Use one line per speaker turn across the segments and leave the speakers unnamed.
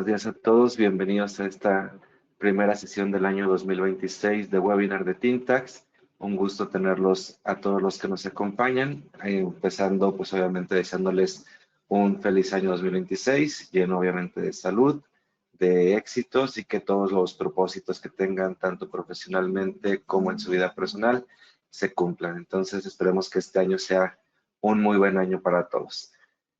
buenos días a todos. Bienvenidos a esta primera sesión del año 2026 de webinar de TINTAX. Un gusto tenerlos a todos los que nos acompañan, empezando pues obviamente deseándoles un feliz año 2026, lleno obviamente de salud, de éxitos y que todos los propósitos que tengan tanto profesionalmente como en su vida personal se cumplan. Entonces esperemos que este año sea un muy buen año para todos.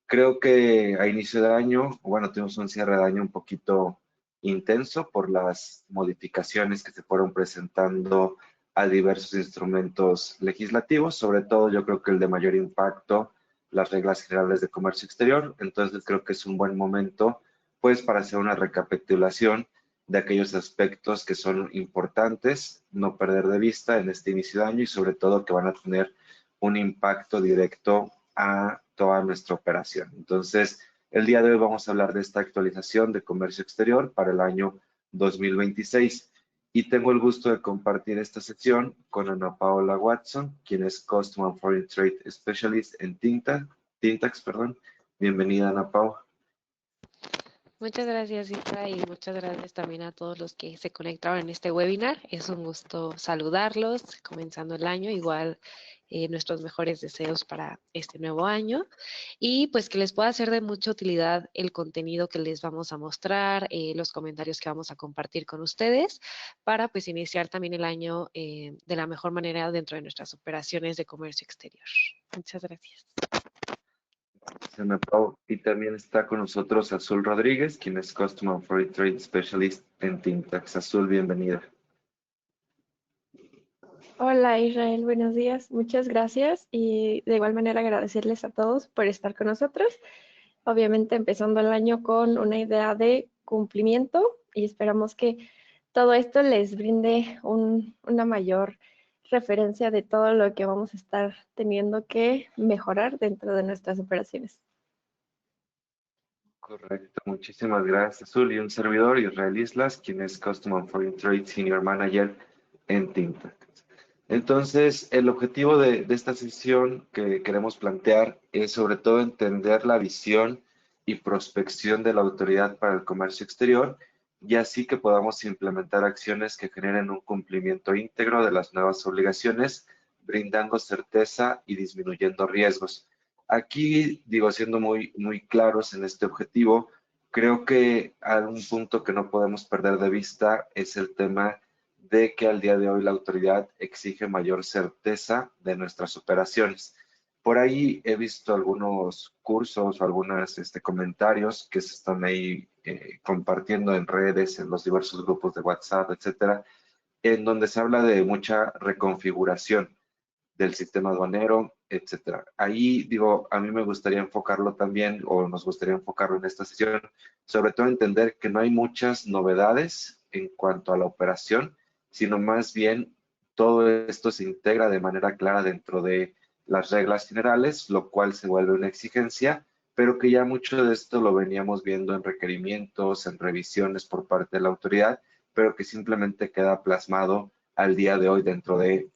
Creo que a inicio de año, bueno, tuvimos un cierre de año un poquito intenso por las modificaciones que se fueron presentando a diversos instrumentos legislativos, sobre todo yo creo que el de mayor impacto, las reglas generales de comercio exterior. Entonces creo que es un buen momento pues para hacer una recapitulación de aquellos aspectos que son importantes, no perder de vista en este inicio de año y sobre todo que van a tener un impacto directo a toda nuestra operación. Entonces, el día de hoy vamos a hablar de esta actualización de comercio exterior para el año 2026. Y tengo el gusto de compartir esta sección con Ana Paola Watson, quien es Custom and Foreign Trade Specialist en TINTAX. Bienvenida, Ana Paola.
Muchas gracias, Isra, y muchas gracias también a todos los que se conectaron en este webinar. Es un gusto saludarlos, comenzando el año, igual nuestros mejores deseos para este nuevo año y pues que les pueda ser de mucha utilidad el contenido que les vamos a mostrar, los comentarios que vamos a compartir con ustedes para pues iniciar también el año de la mejor manera dentro de nuestras operaciones de comercio exterior. Muchas gracias.
Ana Pau. Y también está con nosotros Azul Rodríguez, quien es Customer Foreign Trade Specialist en TINTAX. Azul, bienvenida.
Hola Israel, buenos días, muchas gracias y de igual manera agradecerles a todos por estar con nosotros. Obviamente empezando el año con una idea de cumplimiento y esperamos que todo esto les brinde una mayor referencia de todo lo que vamos a estar teniendo que mejorar dentro de nuestras operaciones.
Correcto, muchísimas gracias, Azul. Y un servidor, Israel Islas, quien es Customer Foreign Trade Senior Manager en TINTAX. Entonces, el objetivo de esta sesión que queremos plantear es sobre todo entender la visión y prospección de la autoridad para el comercio exterior y así que podamos implementar acciones que generen un cumplimiento íntegro de las nuevas obligaciones, brindando certeza y disminuyendo riesgos. Aquí, digo, siendo muy claros en este objetivo, creo que un punto que no podemos perder de vista es el tema de que al día de hoy la autoridad exige mayor certeza de nuestras operaciones. Por ahí he visto algunos cursos o algunos comentarios que se están ahí compartiendo en redes, en los diversos grupos de WhatsApp, etcétera, en donde se habla de mucha reconfiguración del sistema aduanero, etcétera. Ahí, digo, a mí me gustaría enfocarlo también, o nos gustaría enfocarlo en esta sesión, sobre todo entender que no hay muchas novedades en cuanto a la operación, sino más bien todo esto se integra de manera clara dentro de las reglas generales, lo cual se vuelve una exigencia, pero que ya mucho de esto lo veníamos viendo en requerimientos, en revisiones por parte de la autoridad, pero que simplemente queda plasmado al día de hoy dentro de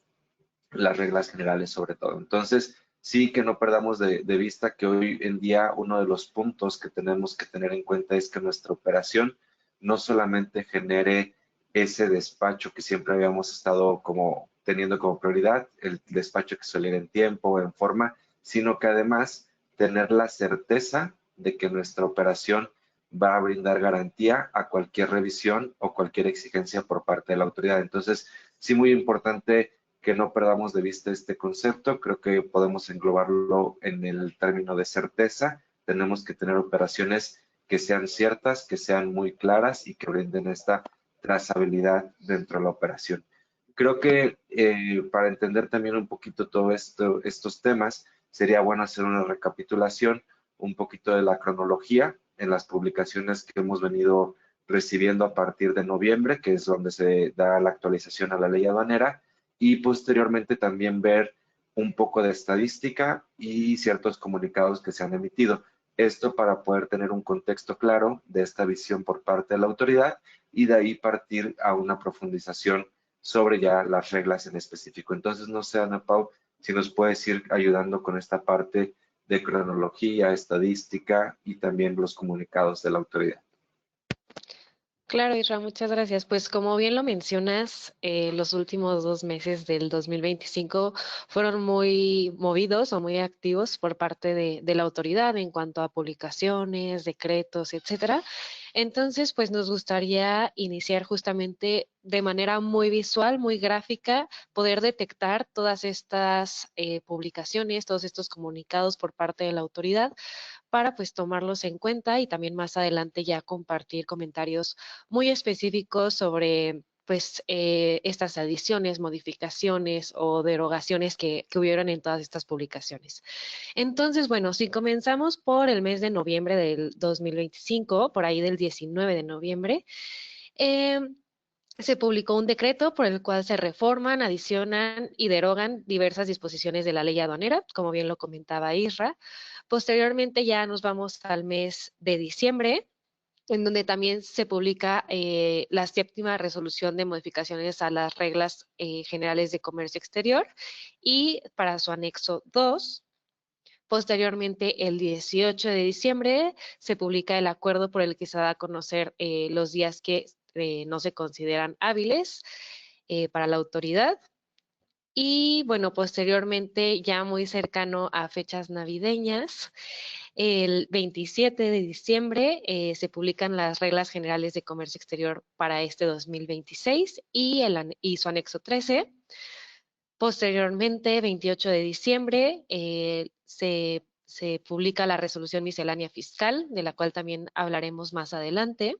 las reglas generales sobre todo. Entonces, sí que no perdamos de vista que hoy en día uno de los puntos que tenemos que tener en cuenta es que nuestra operación no solamente genere ese despacho que siempre habíamos estado como teniendo como prioridad, el despacho que suele ir en tiempo, en forma, sino que además tener la certeza de que nuestra operación va a brindar garantía a cualquier revisión o cualquier exigencia por parte de la autoridad. Entonces, sí, muy importante que no perdamos de vista este concepto. Creo que podemos englobarlo en el término de certeza. Tenemos que tener operaciones que sean ciertas, que sean muy claras y que brinden esta trazabilidad dentro de la operación. Creo que para entender también un poquito todo estos temas, sería bueno hacer una recapitulación un poquito de la cronología en las publicaciones que hemos venido recibiendo a partir de noviembre, que es donde se da la actualización a la ley aduanera, y posteriormente también ver un poco de estadística y ciertos comunicados que se han emitido. Esto para poder tener un contexto claro de esta visión por parte de la autoridad y de ahí partir a una profundización sobre ya las reglas en específico. Entonces, no sé, Ana Pau, si nos puedes ir ayudando con esta parte de cronología, estadística y también los comunicados de la autoridad.
Claro, Isra, muchas gracias. Pues como bien lo mencionas, los últimos 2 meses del 2025 fueron muy movidos o muy activos por parte de la autoridad en cuanto a publicaciones, decretos, etcétera. Entonces, pues nos gustaría iniciar justamente de manera muy visual, muy gráfica, poder detectar todas estas publicaciones, todos estos comunicados por parte de la autoridad para pues tomarlos en cuenta y también más adelante ya compartir comentarios muy específicos sobre pues estas adiciones, modificaciones o derogaciones que hubieron en todas estas publicaciones. Entonces, bueno, si comenzamos por el mes de noviembre del 2025, por ahí del 19 de noviembre, eh, se publicó un decreto por el cual se reforman, adicionan y derogan diversas disposiciones de la ley aduanera, como bien lo comentaba Isra. Posteriormente ya nos vamos al mes de diciembre, en donde también se publica la séptima resolución de modificaciones a las reglas generales de comercio exterior y para su anexo 2. Posteriormente, el 18 de diciembre, se publica el acuerdo por el que se da a conocer los días que no se consideran hábiles para la autoridad. Y bueno, posteriormente, ya muy cercano a fechas navideñas, el 27 de diciembre se publican las reglas generales de comercio exterior para este 2026 y su anexo 13. Posteriormente, 28 de diciembre, se publica la resolución miscelánea fiscal, de la cual también hablaremos más adelante.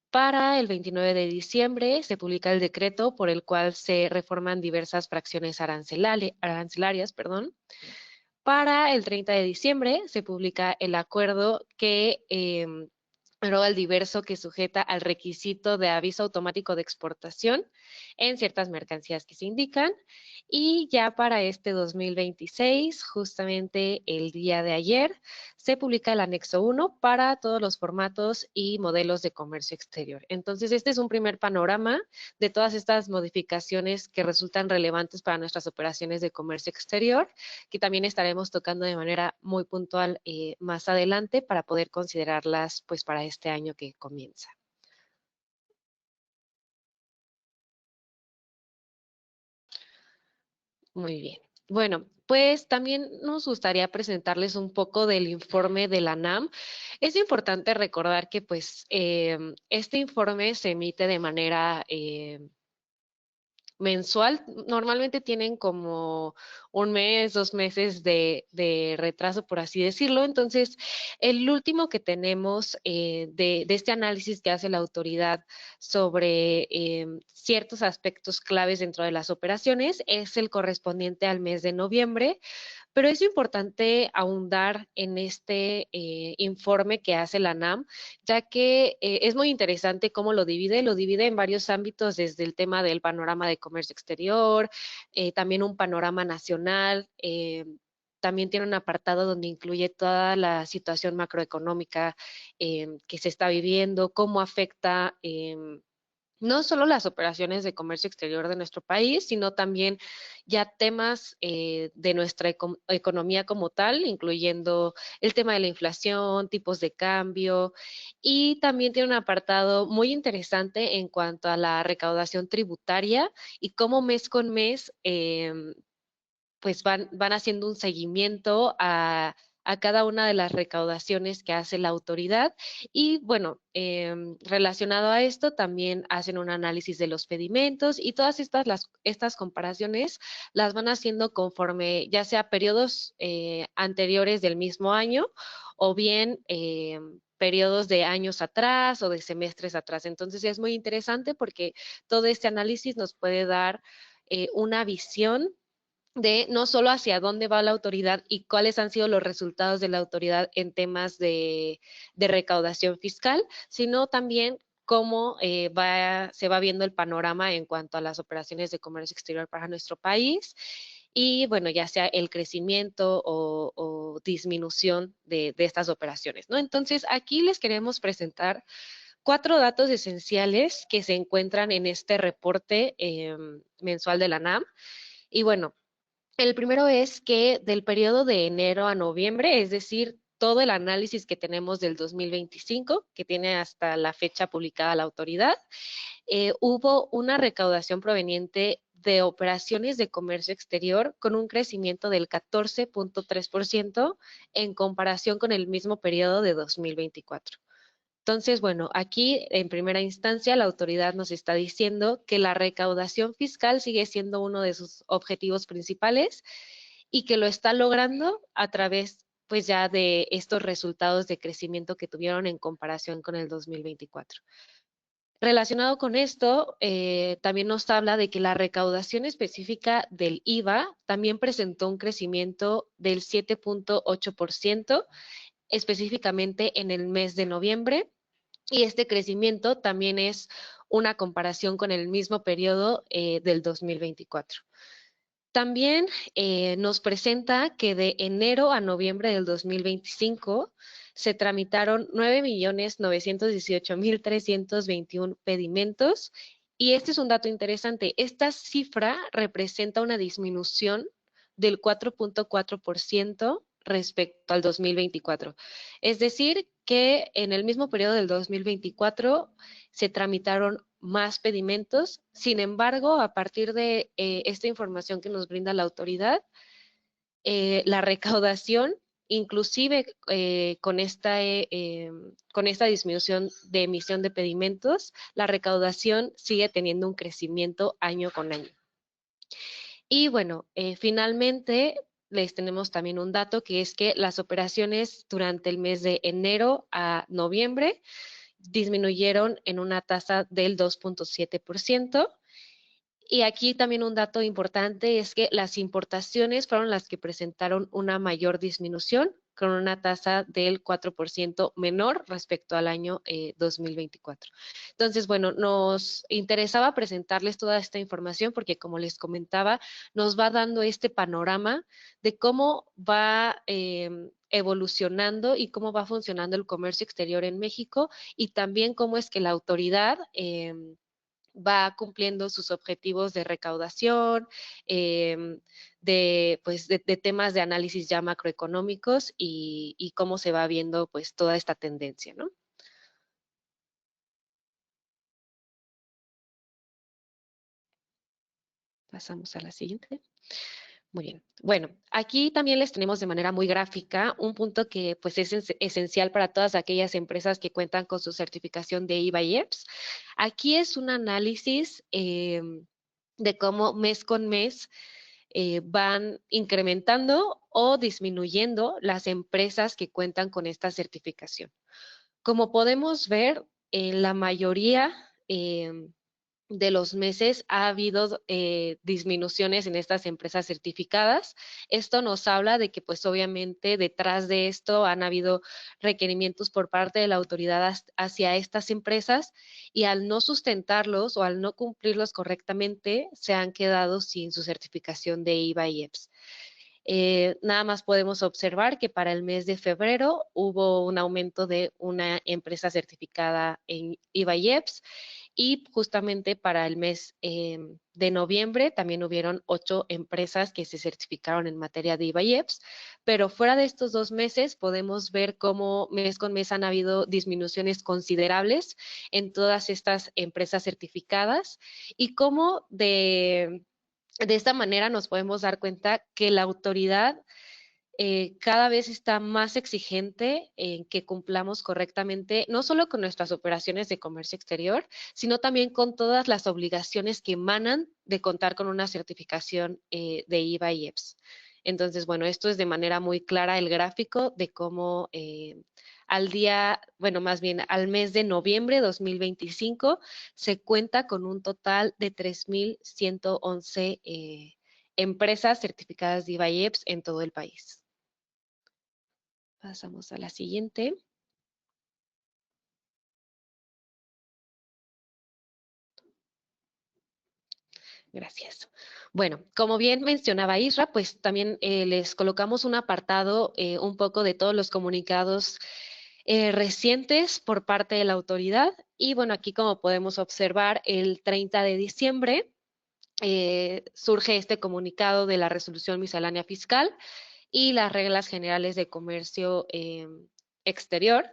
Para el 29 de diciembre se publica el decreto por el cual se reforman diversas fracciones arancelarias. Para el 30 de diciembre se publica el acuerdo que deroga el diverso que sujeta al requisito de aviso automático de exportación en ciertas mercancías que se indican. Y ya para este 2026, justamente el día de ayer, se publica el anexo 1 para todos los formatos y modelos de comercio exterior. Entonces, este es un primer panorama de todas estas modificaciones que resultan relevantes para nuestras operaciones de comercio exterior, que también estaremos tocando de manera muy puntual más adelante para poder considerarlas pues para este año que comienza. Muy bien. Bueno, pues también nos gustaría presentarles un poco del informe de la NAM. Es importante recordar que pues este informe se emite de manera mensual. Normalmente tienen como 1 mes, 2 meses de retraso, por así decirlo. Entonces, el último que tenemos de este análisis que hace la autoridad sobre ciertos aspectos claves dentro de las operaciones es el correspondiente al mes de noviembre, pero es importante ahondar en este informe que hace la NAM, ya que es muy interesante cómo lo divide en varios ámbitos, desde el tema del panorama de comercio exterior, también un panorama nacional, también tiene un apartado donde incluye toda la situación macroeconómica que se está viviendo, cómo afecta no solo las operaciones de comercio exterior de nuestro país, sino también ya temas de nuestra economía como tal, incluyendo el tema de la inflación, tipos de cambio, y también tiene un apartado muy interesante en cuanto a la recaudación tributaria y cómo mes con mes pues van haciendo un seguimiento a cada una de las recaudaciones que hace la autoridad. Y bueno, relacionado a esto, también hacen un análisis de los pedimentos y todas estas comparaciones las van haciendo conforme ya sea periodos anteriores del mismo año o bien periodos de años atrás o de semestres atrás. Entonces es muy interesante porque todo este análisis nos puede dar una visión de no solo hacia dónde va la autoridad y cuáles han sido los resultados de la autoridad en temas de recaudación fiscal, sino también cómo se va viendo el panorama en cuanto a las operaciones de comercio exterior para nuestro país y, bueno, ya sea el crecimiento o disminución de estas operaciones, ¿no? Entonces, aquí les queremos presentar 4 datos esenciales que se encuentran en este reporte mensual de la NAM. Y bueno, el primero es que del periodo de enero a noviembre, es decir, todo el análisis que tenemos del 2025, que tiene hasta la fecha publicada la autoridad, hubo una recaudación proveniente de operaciones de comercio exterior con un crecimiento del 14.3% en comparación con el mismo periodo de 2024. Entonces, bueno, aquí en primera instancia la autoridad nos está diciendo que la recaudación fiscal sigue siendo uno de sus objetivos principales y que lo está logrando a través pues ya de estos resultados de crecimiento que tuvieron en comparación con el 2024. Relacionado con esto, también nos habla de que la recaudación específica del IVA también presentó un crecimiento del 7.8%, específicamente en el mes de noviembre, y este crecimiento también es una comparación con el mismo periodo del 2024. También nos presenta que de enero a noviembre del 2025 se tramitaron 9.918.321 pedimentos, y este es un dato interesante. Esta cifra representa una disminución del 4.4% respecto al 2024. Es decir, que en el mismo periodo del 2024 se tramitaron más pedimentos. Sin embargo, a partir de esta información que nos brinda la autoridad, la recaudación, inclusive con esta disminución de emisión de pedimentos, la recaudación sigue teniendo un crecimiento año con año. Y bueno, finalmente les tenemos también un dato, que es que las operaciones durante el mes de enero a noviembre disminuyeron en una tasa del 2.7%. Y aquí también un dato importante es que las importaciones fueron las que presentaron una mayor disminución, con una tasa del 4% menor respecto al año 2024. Entonces, bueno, nos interesaba presentarles toda esta información porque, como les comentaba, nos va dando este panorama de cómo va evolucionando y cómo va funcionando el comercio exterior en México, y también cómo es que la autoridad va cumpliendo sus objetivos de recaudación, de temas de análisis ya macroeconómicos, y cómo se va viendo pues toda esta tendencia, ¿no? Pasamos a la siguiente. Muy bien. Bueno, aquí también les tenemos de manera muy gráfica un punto que pues es esencial para todas aquellas empresas que cuentan con su certificación de IVA y EPS. Aquí es un análisis de cómo mes con mes van incrementando o disminuyendo las empresas que cuentan con esta certificación. Como podemos ver, en la mayoría de los meses ha habido disminuciones en estas empresas certificadas. Esto nos habla de que pues obviamente detrás de esto han habido requerimientos por parte de la autoridad hacia estas empresas, y al no sustentarlos o al no cumplirlos correctamente se han quedado sin su certificación de IVA y EPS. Nada más podemos observar que para el mes de febrero hubo un aumento de una empresa certificada en IVA y EPS, y justamente para el mes de noviembre también hubieron 8 empresas que se certificaron en materia de IVA y EPS, pero fuera de estos 2 meses podemos ver cómo mes con mes han habido disminuciones considerables en todas estas empresas certificadas, y cómo de esta manera nos podemos dar cuenta que la autoridad cada vez está más exigente en que cumplamos correctamente, no solo con nuestras operaciones de comercio exterior, sino también con todas las obligaciones que emanan de contar con una certificación de IVA y EPS. Entonces, bueno, esto es de manera muy clara el gráfico de cómo al mes de noviembre de 2025 se cuenta con un total de 3.111 empresas certificadas de IVA y EPS en todo el país. Pasamos a la siguiente. Gracias. Bueno, como bien mencionaba Isra, pues también les colocamos un apartado un poco de todos los comunicados recientes por parte de la autoridad. Y bueno, aquí como podemos observar, el 30 de diciembre surge este comunicado de la resolución miscelánea fiscal, y las reglas generales de comercio exterior.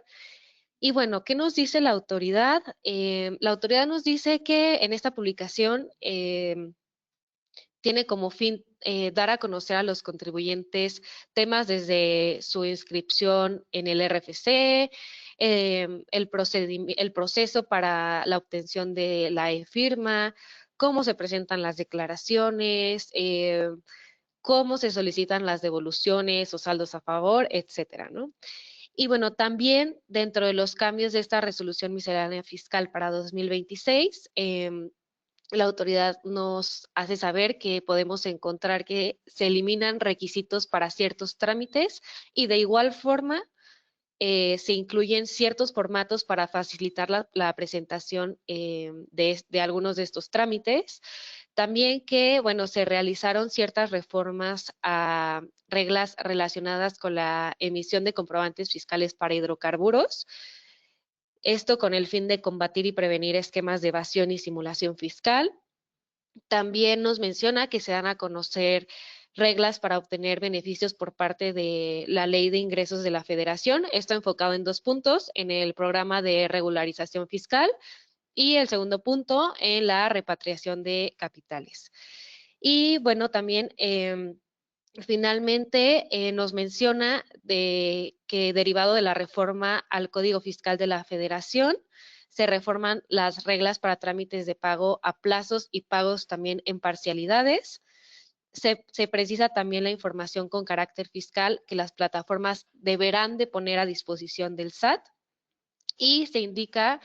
Y bueno, ¿qué nos dice la autoridad? La autoridad nos dice que en esta publicación tiene como fin dar a conocer a los contribuyentes temas desde su inscripción en el RFC, el proceso para la obtención de la e-firma, cómo se presentan las declaraciones, cómo se solicitan las devoluciones o saldos a favor, etcétera, ¿no? Y bueno, también dentro de los cambios de esta resolución miscelánea fiscal para 2026, la autoridad nos hace saber que podemos encontrar que se eliminan requisitos para ciertos trámites y de igual forma se incluyen ciertos formatos para facilitar la presentación de algunos de estos trámites. También que, bueno, se realizaron ciertas reformas a reglas relacionadas con la emisión de comprobantes fiscales para hidrocarburos. Esto con el fin de combatir y prevenir esquemas de evasión y simulación fiscal. También nos menciona que se dan a conocer reglas para obtener beneficios por parte de la Ley de Ingresos de la Federación. Esto enfocado en 2 puntos, en el programa de regularización fiscal y el segundo punto en la repatriación de capitales. Y bueno, también finalmente nos menciona que derivado de la reforma al Código Fiscal de la Federación, se reforman las reglas para trámites de pago a plazos y pagos también en parcialidades. Se precisa también la información con carácter fiscal que las plataformas deberán de poner a disposición del SAT y se indica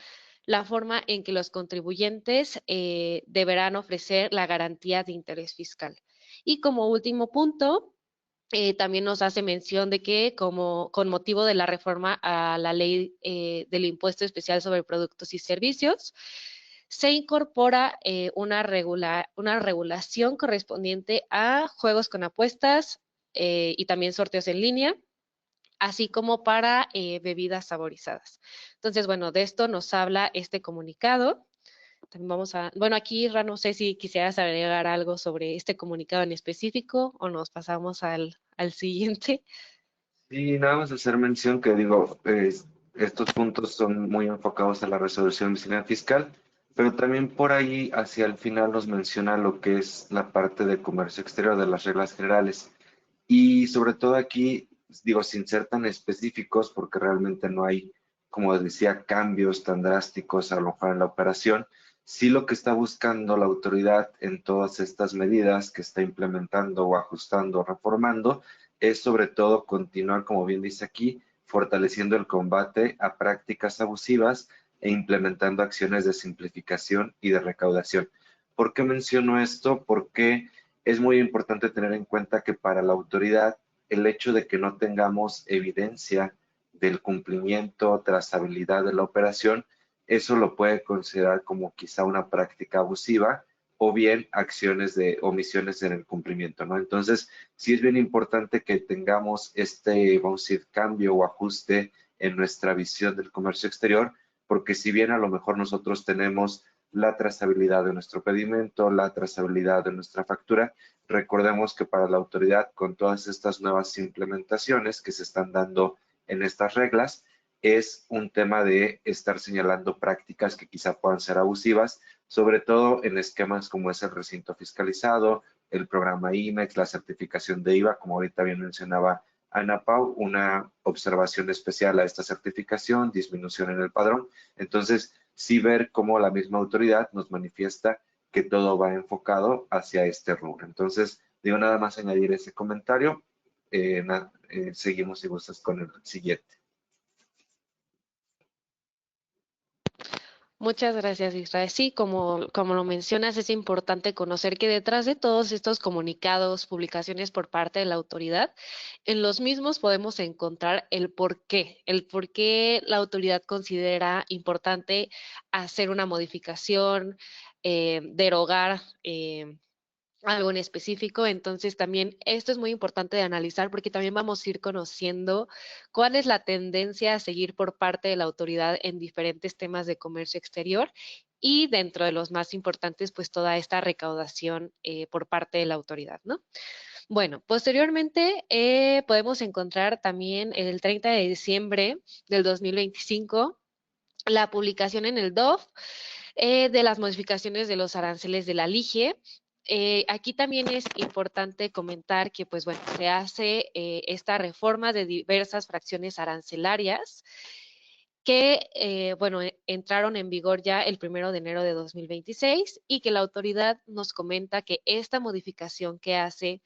la forma en que los contribuyentes deberán ofrecer la garantía de interés fiscal. Y como último punto, también nos hace mención de que con motivo de la reforma a la ley del impuesto especial sobre productos y servicios, se incorpora una regulación correspondiente a juegos con apuestas y también sorteos en línea, así como para bebidas saborizadas. Entonces, bueno, de esto nos habla este comunicado. También vamos a, bueno, aquí, Ra, no sé si quisieras agregar algo sobre este comunicado en específico o nos pasamos al siguiente.
Y nada más hacer mención que digo, estos puntos son muy enfocados a la resolución miscelánea fiscal, pero también por ahí hacia el final nos menciona lo que es la parte de comercio exterior de las reglas generales. Y sobre todo aquí, digo, sin ser tan específicos, porque realmente no hay, como decía, cambios tan drásticos a lo mejor en la operación, sí lo que está buscando la autoridad en todas estas medidas que está implementando o ajustando o reformando es sobre todo continuar, como bien dice aquí, fortaleciendo el combate a prácticas abusivas e implementando acciones de simplificación y de recaudación. ¿Por qué menciono esto? Porque es muy importante tener en cuenta que para la autoridad el hecho de que no tengamos evidencia del cumplimiento, trazabilidad de la operación, eso lo puede considerar como quizá una práctica abusiva o bien acciones de omisiones en el cumplimiento, ¿no? Entonces, sí es bien importante que tengamos este, vamos a decir, cambio o ajuste en nuestra visión del comercio exterior, porque si bien a lo mejor nosotros tenemos la trazabilidad de nuestro pedimento, la trazabilidad de nuestra factura, recordemos que para la autoridad, con todas estas nuevas implementaciones que se están dando en estas reglas, es un tema de estar señalando prácticas que quizá puedan ser abusivas, sobre todo en esquemas como es el recinto fiscalizado, el programa IMEX, la certificación de IVA, como ahorita bien mencionaba Ana Pau, una observación especial a esta certificación, disminución en el padrón. Entonces, sí ver cómo la misma autoridad nos manifiesta que todo va enfocado hacia este rubro. Entonces, digo nada más añadir ese comentario. Seguimos si gustas con el siguiente.
Muchas gracias, Israel. Sí, como lo mencionas, es importante conocer que detrás de todos estos comunicados, publicaciones por parte de la autoridad, en los mismos podemos encontrar el por qué la autoridad considera importante hacer una modificación, derogar algo en específico. Entonces también esto es muy importante de analizar porque también vamos a ir conociendo cuál es la tendencia a seguir por parte de la autoridad en diferentes temas de comercio exterior y dentro de los más importantes, pues toda esta recaudación por parte de la autoridad, ¿no? Bueno, posteriormente podemos encontrar también el 30 de diciembre del 2025 la publicación en el DOF de las modificaciones de los aranceles de la LIGE. Aquí también es importante comentar que, pues bueno, se hace esta reforma de diversas fracciones arancelarias que, bueno, entraron en vigor ya el 1 de enero de 2026 y que la autoridad nos comenta que esta modificación que hace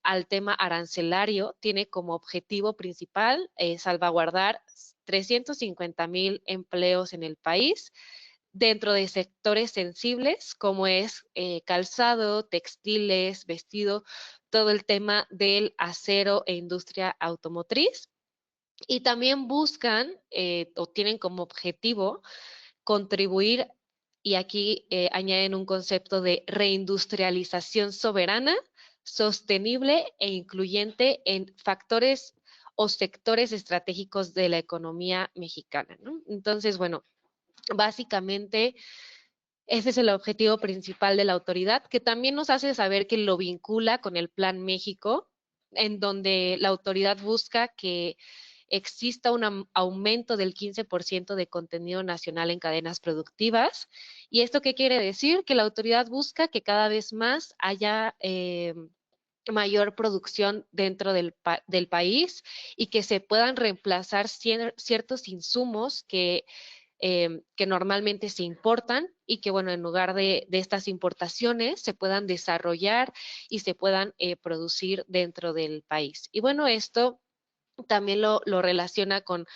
al tema arancelario tiene como objetivo principal salvaguardar 350,000 empleos en el país dentro de sectores sensibles como es calzado, textiles, vestido, todo el tema del acero e industria automotriz. Y también buscan o tienen como objetivo contribuir, y aquí añaden un concepto de reindustrialización soberana, sostenible e incluyente en factores o sectores estratégicos de la economía mexicana, ¿no? Entonces, bueno, básicamente ese es el objetivo principal de la autoridad, que también nos hace saber que lo vincula con el Plan México, en donde la autoridad busca que exista un aumento del 15% de contenido nacional en cadenas productivas. ¿Y esto qué quiere decir? Que la autoridad busca que cada vez más haya mayor producción dentro del país y que se puedan reemplazar ciertos insumos que normalmente se importan y que, bueno, en lugar de estas importaciones se puedan desarrollar y se puedan producir dentro del país. Y bueno, esto también lo relaciona con,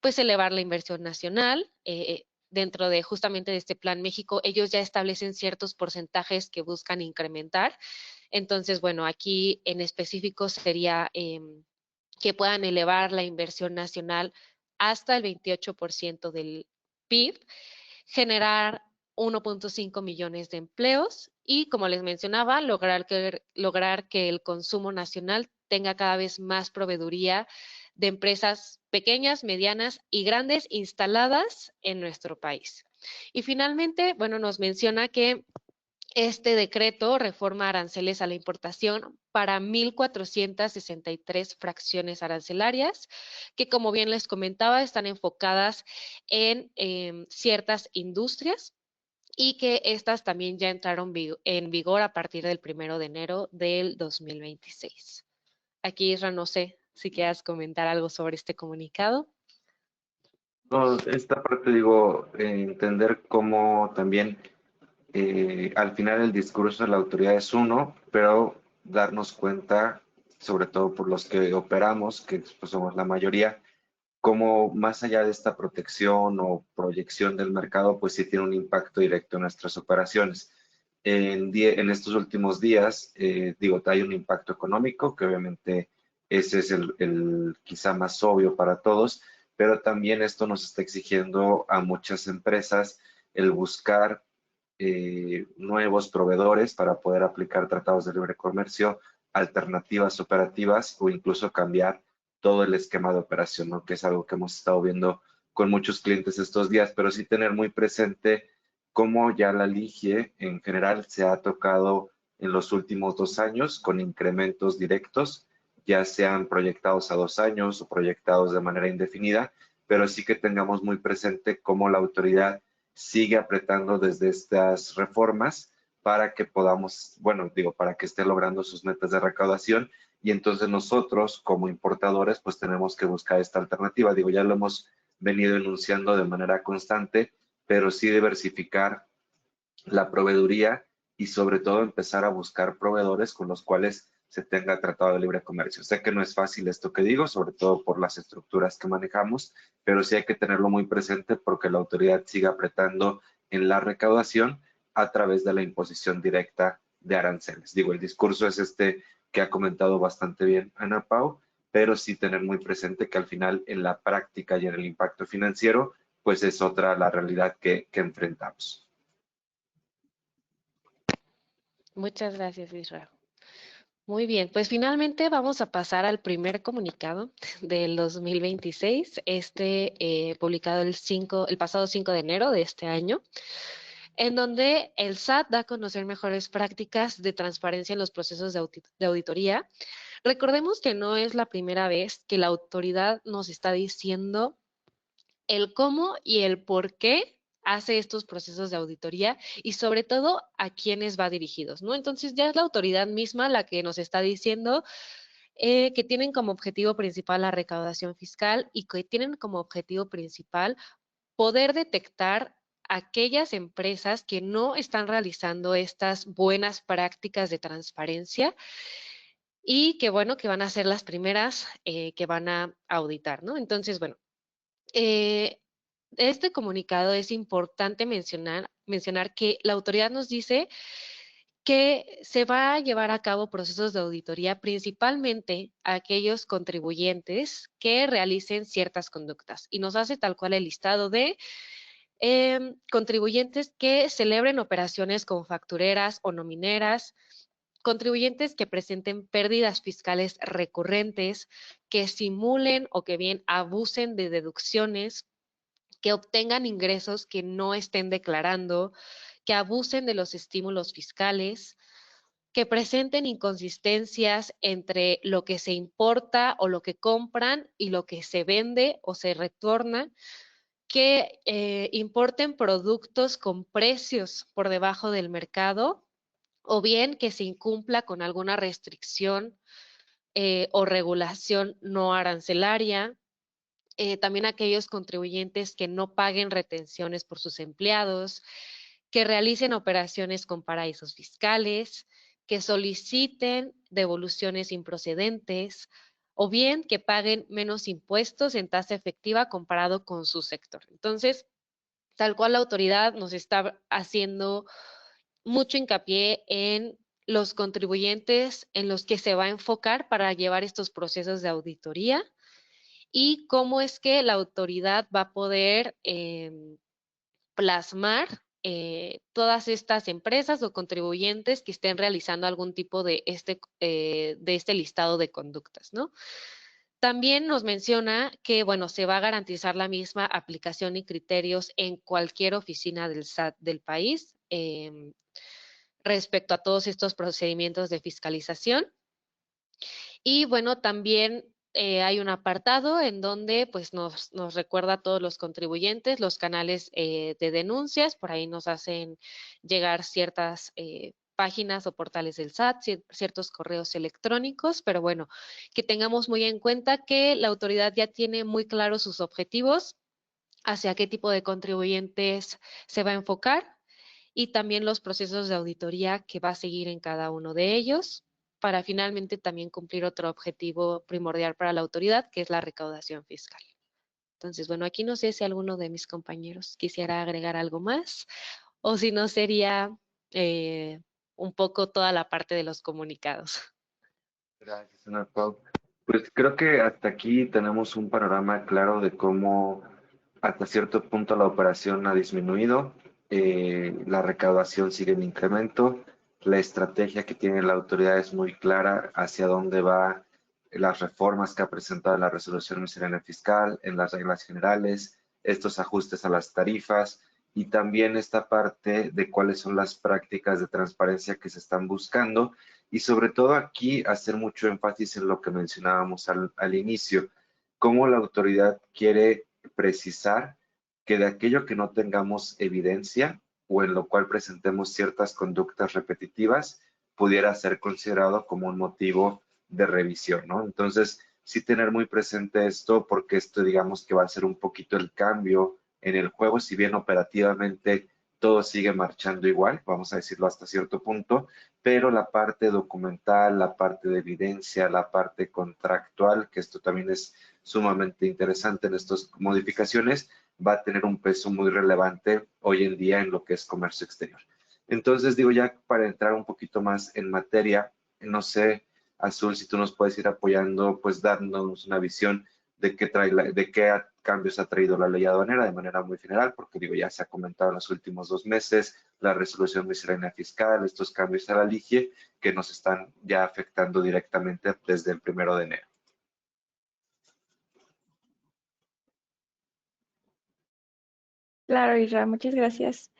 pues, elevar la inversión nacional. Dentro de justamente de este Plan México, ellos ya establecen ciertos porcentajes que buscan incrementar. Entonces, bueno, aquí en específico sería que puedan elevar la inversión nacional hasta el 28% del PIB, generar 1.5 millones de empleos y, como les mencionaba, lograr que el consumo nacional tenga cada vez más proveeduría de empresas pequeñas, medianas y grandes instaladas en nuestro país. Y finalmente, bueno, nos menciona que este decreto reforma aranceles a la importación para 1,463 fracciones arancelarias, que, como bien les comentaba, están enfocadas en ciertas industrias y que estas también ya entraron en vigor a partir del 1 de enero del 2026. Aquí, Isra, no sé si quieras comentar algo sobre este comunicado.
No, esta parte digo, entender cómo también al final el discurso de la autoridad es uno, pero darnos cuenta, sobre todo por los que operamos, que pues, somos la mayoría, cómo más allá de esta protección o proyección del mercado, pues sí tiene un impacto directo en nuestras operaciones. En estos últimos días, digo, hay un impacto económico, que obviamente ese es el quizá más obvio para todos, pero también esto nos está exigiendo a muchas empresas el buscar nuevos proveedores para poder aplicar tratados de libre comercio, alternativas operativas o incluso cambiar todo el esquema de operación, ¿no? Que es algo que hemos estado viendo con muchos clientes estos días, pero sí tener muy presente cómo ya la LIGIE en general se ha tocado en los últimos 2 años con incrementos directos, ya sean proyectados a 2 años o proyectados de manera indefinida, pero sí que tengamos muy presente cómo la autoridad sigue apretando desde estas reformas para que podamos, bueno, digo, para que esté logrando sus metas de recaudación y entonces nosotros como importadores pues tenemos que buscar esta alternativa. Digo, ya lo hemos venido enunciando de manera constante, pero sí diversificar la proveeduría y sobre todo empezar a buscar proveedores con los cuales se tenga tratado de libre comercio. Sé que no es fácil esto que digo, sobre todo por las estructuras que manejamos, pero sí hay que tenerlo muy presente porque la autoridad sigue apretando en la recaudación a través de la imposición directa de aranceles. Digo, el discurso es este que ha comentado bastante bien Ana Pau, pero sí tener muy presente que al final en la práctica y en el impacto financiero, pues es otra la realidad que enfrentamos.
Muchas gracias, Israel. Muy bien, pues finalmente vamos a pasar al primer comunicado del 2026, publicado el pasado 5 de enero de este año. en donde el SAT da a conocer mejores prácticas de transparencia en los procesos de auditoría. Recordemos que no es la primera vez que la autoridad nos está diciendo el cómo y el por qué hace estos procesos de auditoría y sobre todo a quiénes va dirigidos, ¿no? Entonces ya es la autoridad misma la que nos está diciendo que tienen como objetivo principal la recaudación fiscal y que tienen como objetivo principal poder detectar aquellas empresas que no están realizando estas buenas prácticas de transparencia y que, bueno, que van a ser las primeras que van a auditar, ¿no? Entonces, bueno, eh, este comunicado es importante mencionar que la autoridad nos dice que se va a llevar a cabo procesos de auditoría principalmente a aquellos contribuyentes que realicen ciertas conductas y nos hace tal cual el listado de contribuyentes que celebren operaciones con factureras o nomineras, contribuyentes que presenten pérdidas fiscales recurrentes, que simulen o que bien abusen de deducciones, que obtengan ingresos que no estén declarando, que abusen de los estímulos fiscales, que presenten inconsistencias entre lo que se importa o lo que compran y lo que se vende o se retorna, que importen productos con precios por debajo del mercado o bien que se incumpla con alguna restricción o regulación no arancelaria. También aquellos contribuyentes que no paguen retenciones por sus empleados, que realicen operaciones con paraísos fiscales, que soliciten devoluciones improcedentes o bien que paguen menos impuestos en tasa efectiva comparado con su sector. Entonces, tal cual la autoridad nos está haciendo mucho hincapié en los contribuyentes en los que se va a enfocar para llevar estos procesos de auditoría y cómo es que la autoridad va a poder plasmar todas estas empresas o contribuyentes que estén realizando algún tipo de este listado de conductas, ¿no? También nos menciona que, bueno, se va a garantizar la misma aplicación y criterios en cualquier oficina del SAT del país respecto a todos estos procedimientos de fiscalización. Y bueno, también hay un apartado en donde pues nos recuerda a todos los contribuyentes los canales de denuncias, por ahí nos hacen llegar ciertas páginas o portales del SAT, ciertos correos electrónicos, pero bueno, que tengamos muy en cuenta que la autoridad ya tiene muy claros sus objetivos, hacia qué tipo de contribuyentes se va a enfocar y también los procesos de auditoría que va a seguir en cada uno de ellos para finalmente también cumplir otro objetivo primordial para la autoridad, que es la recaudación fiscal. Entonces, bueno, aquí no sé si alguno de mis compañeros quisiera agregar algo más o si no sería un poco toda la parte de los comunicados.
Gracias, Ana Pau. Pues creo que hasta aquí tenemos un panorama claro de cómo hasta cierto punto la operación ha disminuido, la recaudación sigue en incremento, la estrategia que tiene la autoridad es muy clara hacia dónde va las reformas que ha presentado la resolución miscelánea fiscal, en las reglas generales, estos ajustes a las tarifas y también esta parte de cuáles son las prácticas de transparencia que se están buscando y sobre todo aquí hacer mucho énfasis en lo que mencionábamos al inicio, cómo la autoridad quiere precisar que de aquello que no tengamos evidencia o en lo cual presentemos ciertas conductas repetitivas, pudiera ser considerado como un motivo de revisión, ¿no? Entonces, sí tener muy presente esto porque esto digamos que va a ser un poquito el cambio en el juego, si bien operativamente todo sigue marchando igual, vamos a decirlo hasta cierto punto, pero la parte documental, la parte de evidencia, la parte contractual, que esto también es sumamente interesante en estas modificaciones, va a tener un peso muy relevante hoy en día en lo que es comercio exterior. Entonces, digo, ya para entrar un poquito más en materia, no sé, Azul, si tú nos puedes ir apoyando, pues dándonos una visión de qué cambios ha traído la ley aduanera de manera muy general, porque digo, ya se ha comentado en los últimos 2 meses, la resolución miscelánea fiscal, estos cambios a la LIGIE que nos están ya afectando directamente desde el 1 de enero.
Claro, Isra, muchas gracias.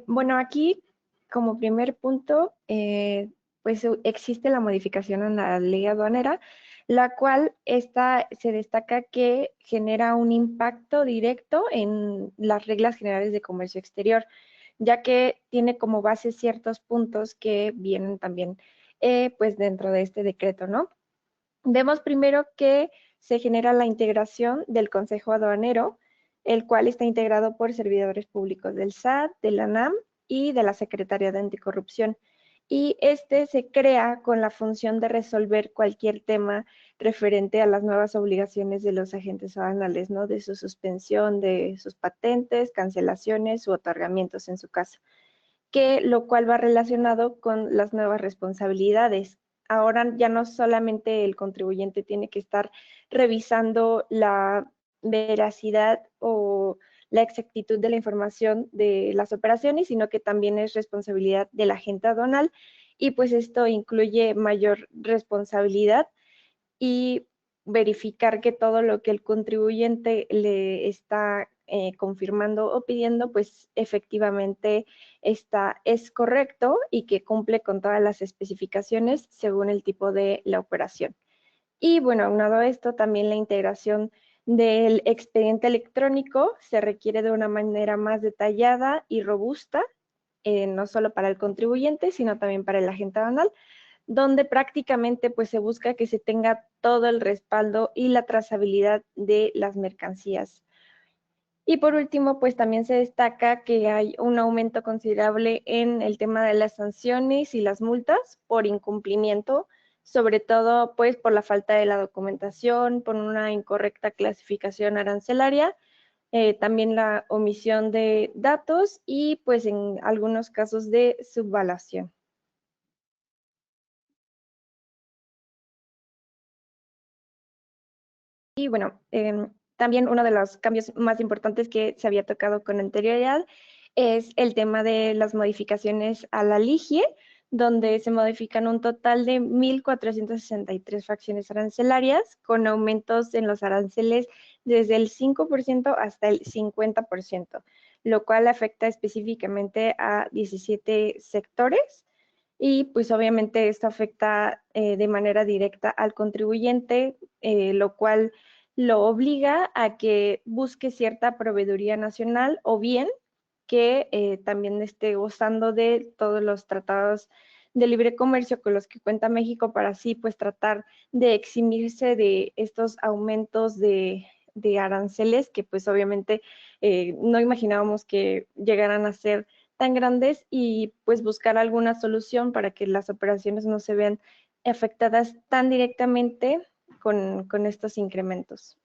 Bueno, aquí como primer punto, pues existe la modificación en la ley aduanera, la cual se destaca que genera un impacto directo en las reglas generales de comercio exterior, ya que tiene como base ciertos puntos que vienen también pues dentro de este decreto, ¿no? Vemos primero que se genera la integración del Consejo Aduanero, el cual está integrado por servidores públicos del SAT, de la ANAM y de la Secretaría de Anticorrupción. Y este se crea con la función de resolver cualquier tema referente a las nuevas obligaciones de los agentes aduanales, ¿no? De su suspensión, de sus patentes, cancelaciones u otorgamientos en su caso, que lo cual va relacionado con las nuevas responsabilidades. Ahora ya no solamente el contribuyente tiene que estar revisando la veracidad o la exactitud de la información de las operaciones, sino que también es responsabilidad del agente aduanal y pues esto incluye mayor responsabilidad y verificar que todo lo que el contribuyente le está confirmando o pidiendo, pues efectivamente es correcto y que cumple con todas las especificaciones según el tipo de la operación. Y bueno, aunado a esto, también la integración del expediente electrónico se requiere de una manera más detallada y robusta, no solo para el contribuyente, sino también para el agente aduanal, donde prácticamente pues se busca que se tenga todo el respaldo y la trazabilidad de las mercancías. Y por último, pues también se destaca que hay un aumento considerable en el tema de las sanciones y las multas por incumplimiento, sobre todo pues por la falta de la documentación, por una incorrecta clasificación arancelaria, también la omisión de datos y pues en algunos casos de subvaluación. Y bueno, también uno de los cambios más importantes que se había tocado con anterioridad es el tema de las modificaciones a la LIGIE, donde se modifican un total de 1.463 fracciones arancelarias, con aumentos en los aranceles desde el 5% hasta el 50%, lo cual afecta específicamente a 17 sectores. Y pues obviamente esto afecta de manera directa al contribuyente, lo cual lo obliga a que busque cierta proveeduría nacional o bien que también esté gozando de todos los tratados de libre comercio con los que cuenta México para así pues tratar de eximirse de estos aumentos de aranceles que pues obviamente no imaginábamos que llegaran a ser tan grandes y pues buscar alguna solución para que las operaciones no se vean afectadas tan directamente con estos incrementos.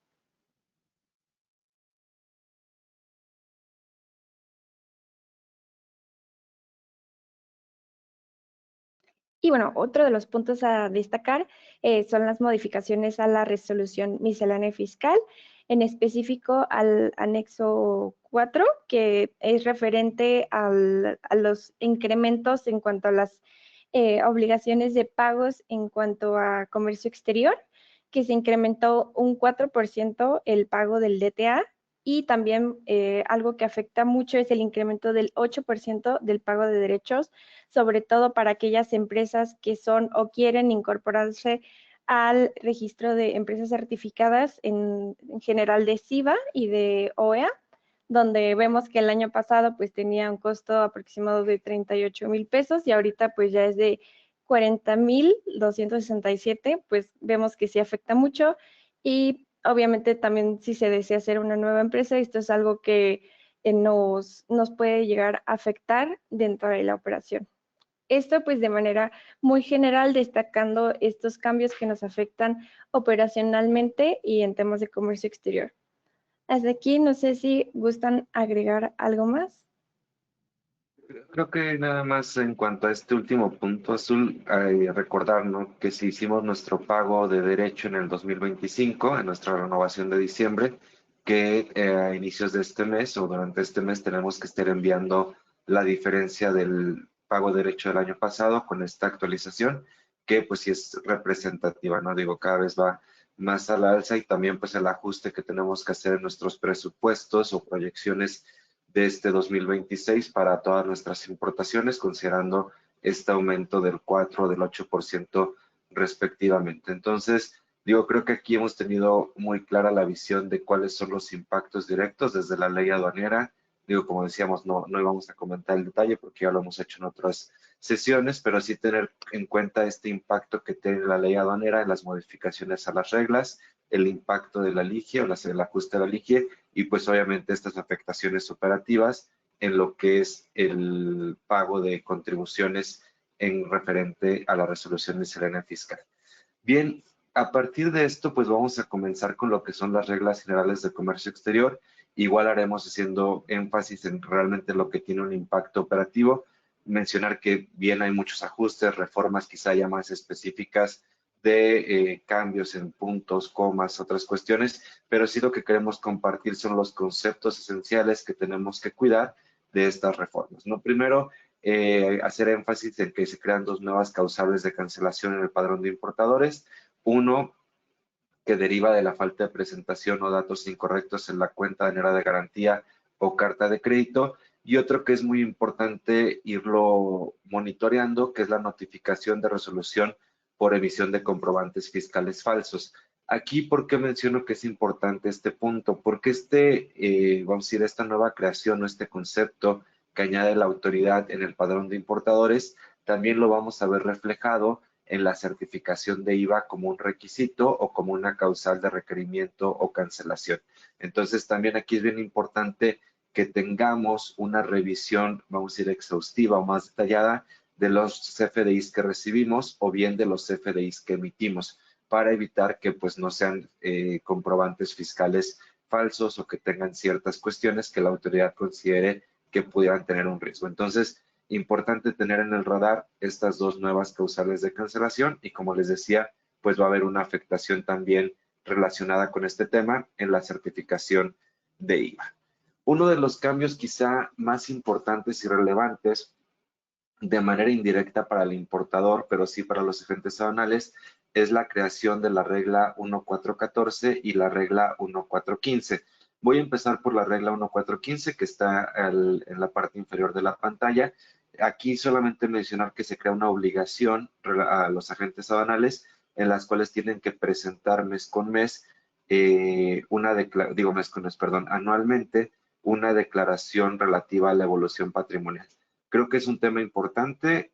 Y bueno, otro de los puntos a destacar son las modificaciones a la resolución miscelánea fiscal, en específico al anexo 4, que es referente a los incrementos en cuanto a las obligaciones de pagos en cuanto a comercio exterior, que se incrementó un 4% el pago del DTA y también algo que afecta mucho es el incremento del 8% del pago de derechos, sobre todo para aquellas empresas que son o quieren incorporarse al registro de empresas certificadas en general de CIBA y de OEA, donde vemos que el año pasado pues tenía un costo aproximado de 38,000 pesos y ahorita pues ya es de 40,267, pues vemos que sí afecta mucho y obviamente también si se desea hacer una nueva empresa, esto es algo que nos puede llegar a afectar dentro de la operación. Esto pues de manera muy general destacando estos cambios que nos afectan operacionalmente y en temas de comercio exterior. Hasta aquí, no sé si gustan agregar algo más.
Creo que nada más en cuanto a este último punto, Azul, recordar, ¿no? Que si hicimos nuestro pago de derecho en el 2025, en nuestra renovación de diciembre, que a inicios de este mes o durante este mes tenemos que estar enviando la diferencia del pago de derecho del año pasado con esta actualización, que pues sí es representativa, ¿no? Digo, cada vez va más a la alza y también pues el ajuste que tenemos que hacer en nuestros presupuestos o proyecciones de este 2026 para todas nuestras importaciones, considerando este aumento del 4 o del 8% respectivamente. Entonces, digo, creo que aquí hemos tenido muy clara la visión de cuáles son los impactos directos desde la ley aduanera. Digo, como decíamos, no íbamos a comentar el detalle porque ya lo hemos hecho en otras sesiones, pero sí tener en cuenta este impacto que tiene la ley aduanera en las modificaciones a las reglas, el impacto de la ligie o el ajuste de la ligie y pues obviamente estas afectaciones operativas en lo que es el pago de contribuciones en referente a la resolución miscelánea fiscal. Bien, a partir de esto, pues vamos a comenzar con lo que son las reglas generales de comercio exterior. Igual haremos haciendo énfasis en realmente lo que tiene un impacto operativo. Mencionar que bien hay muchos ajustes, reformas quizá ya más específicas de cambios en puntos, comas, otras cuestiones, pero sí lo que queremos compartir son los conceptos esenciales que tenemos que cuidar de estas reformas, ¿no? Primero, hacer énfasis en que se crean dos nuevas causales de cancelación en el padrón de importadores. Uno que deriva de la falta de presentación o datos incorrectos en la cuenta de de garantía o carta de crédito. Y otro que es muy importante irlo monitoreando, que es la notificación de resolución por emisión de comprobantes fiscales falsos. Aquí, ¿por qué menciono que es importante este punto? Porque vamos a decir, esta nueva creación o este concepto que añade la autoridad en el padrón de importadores, también lo vamos a ver reflejado en la certificación de IVA como un requisito o como una causal de requerimiento o cancelación. Entonces, también aquí es bien importante que tengamos una revisión, vamos a decir, exhaustiva o más detallada de los CFDIs que recibimos o bien de los CFDIs que emitimos para evitar que pues no sean comprobantes fiscales falsos o que tengan ciertas cuestiones que la autoridad considere que pudieran tener un riesgo. Entonces, importante tener en el radar estas dos nuevas causales de cancelación y como les decía, pues va a haber una afectación también relacionada con este tema en la certificación de IVA. Uno de los cambios quizá más importantes y relevantes de manera indirecta para el importador, pero sí para los agentes aduanales, es la creación de la regla 1414 y la regla 1415. Voy a empezar por la regla 1415 que está en la parte inferior de la pantalla. Aquí solamente mencionar que se crea una obligación a los agentes aduanales en las cuales tienen que presentar mes con mes, anualmente una declaración relativa a la evolución patrimonial. Creo que es un tema importante,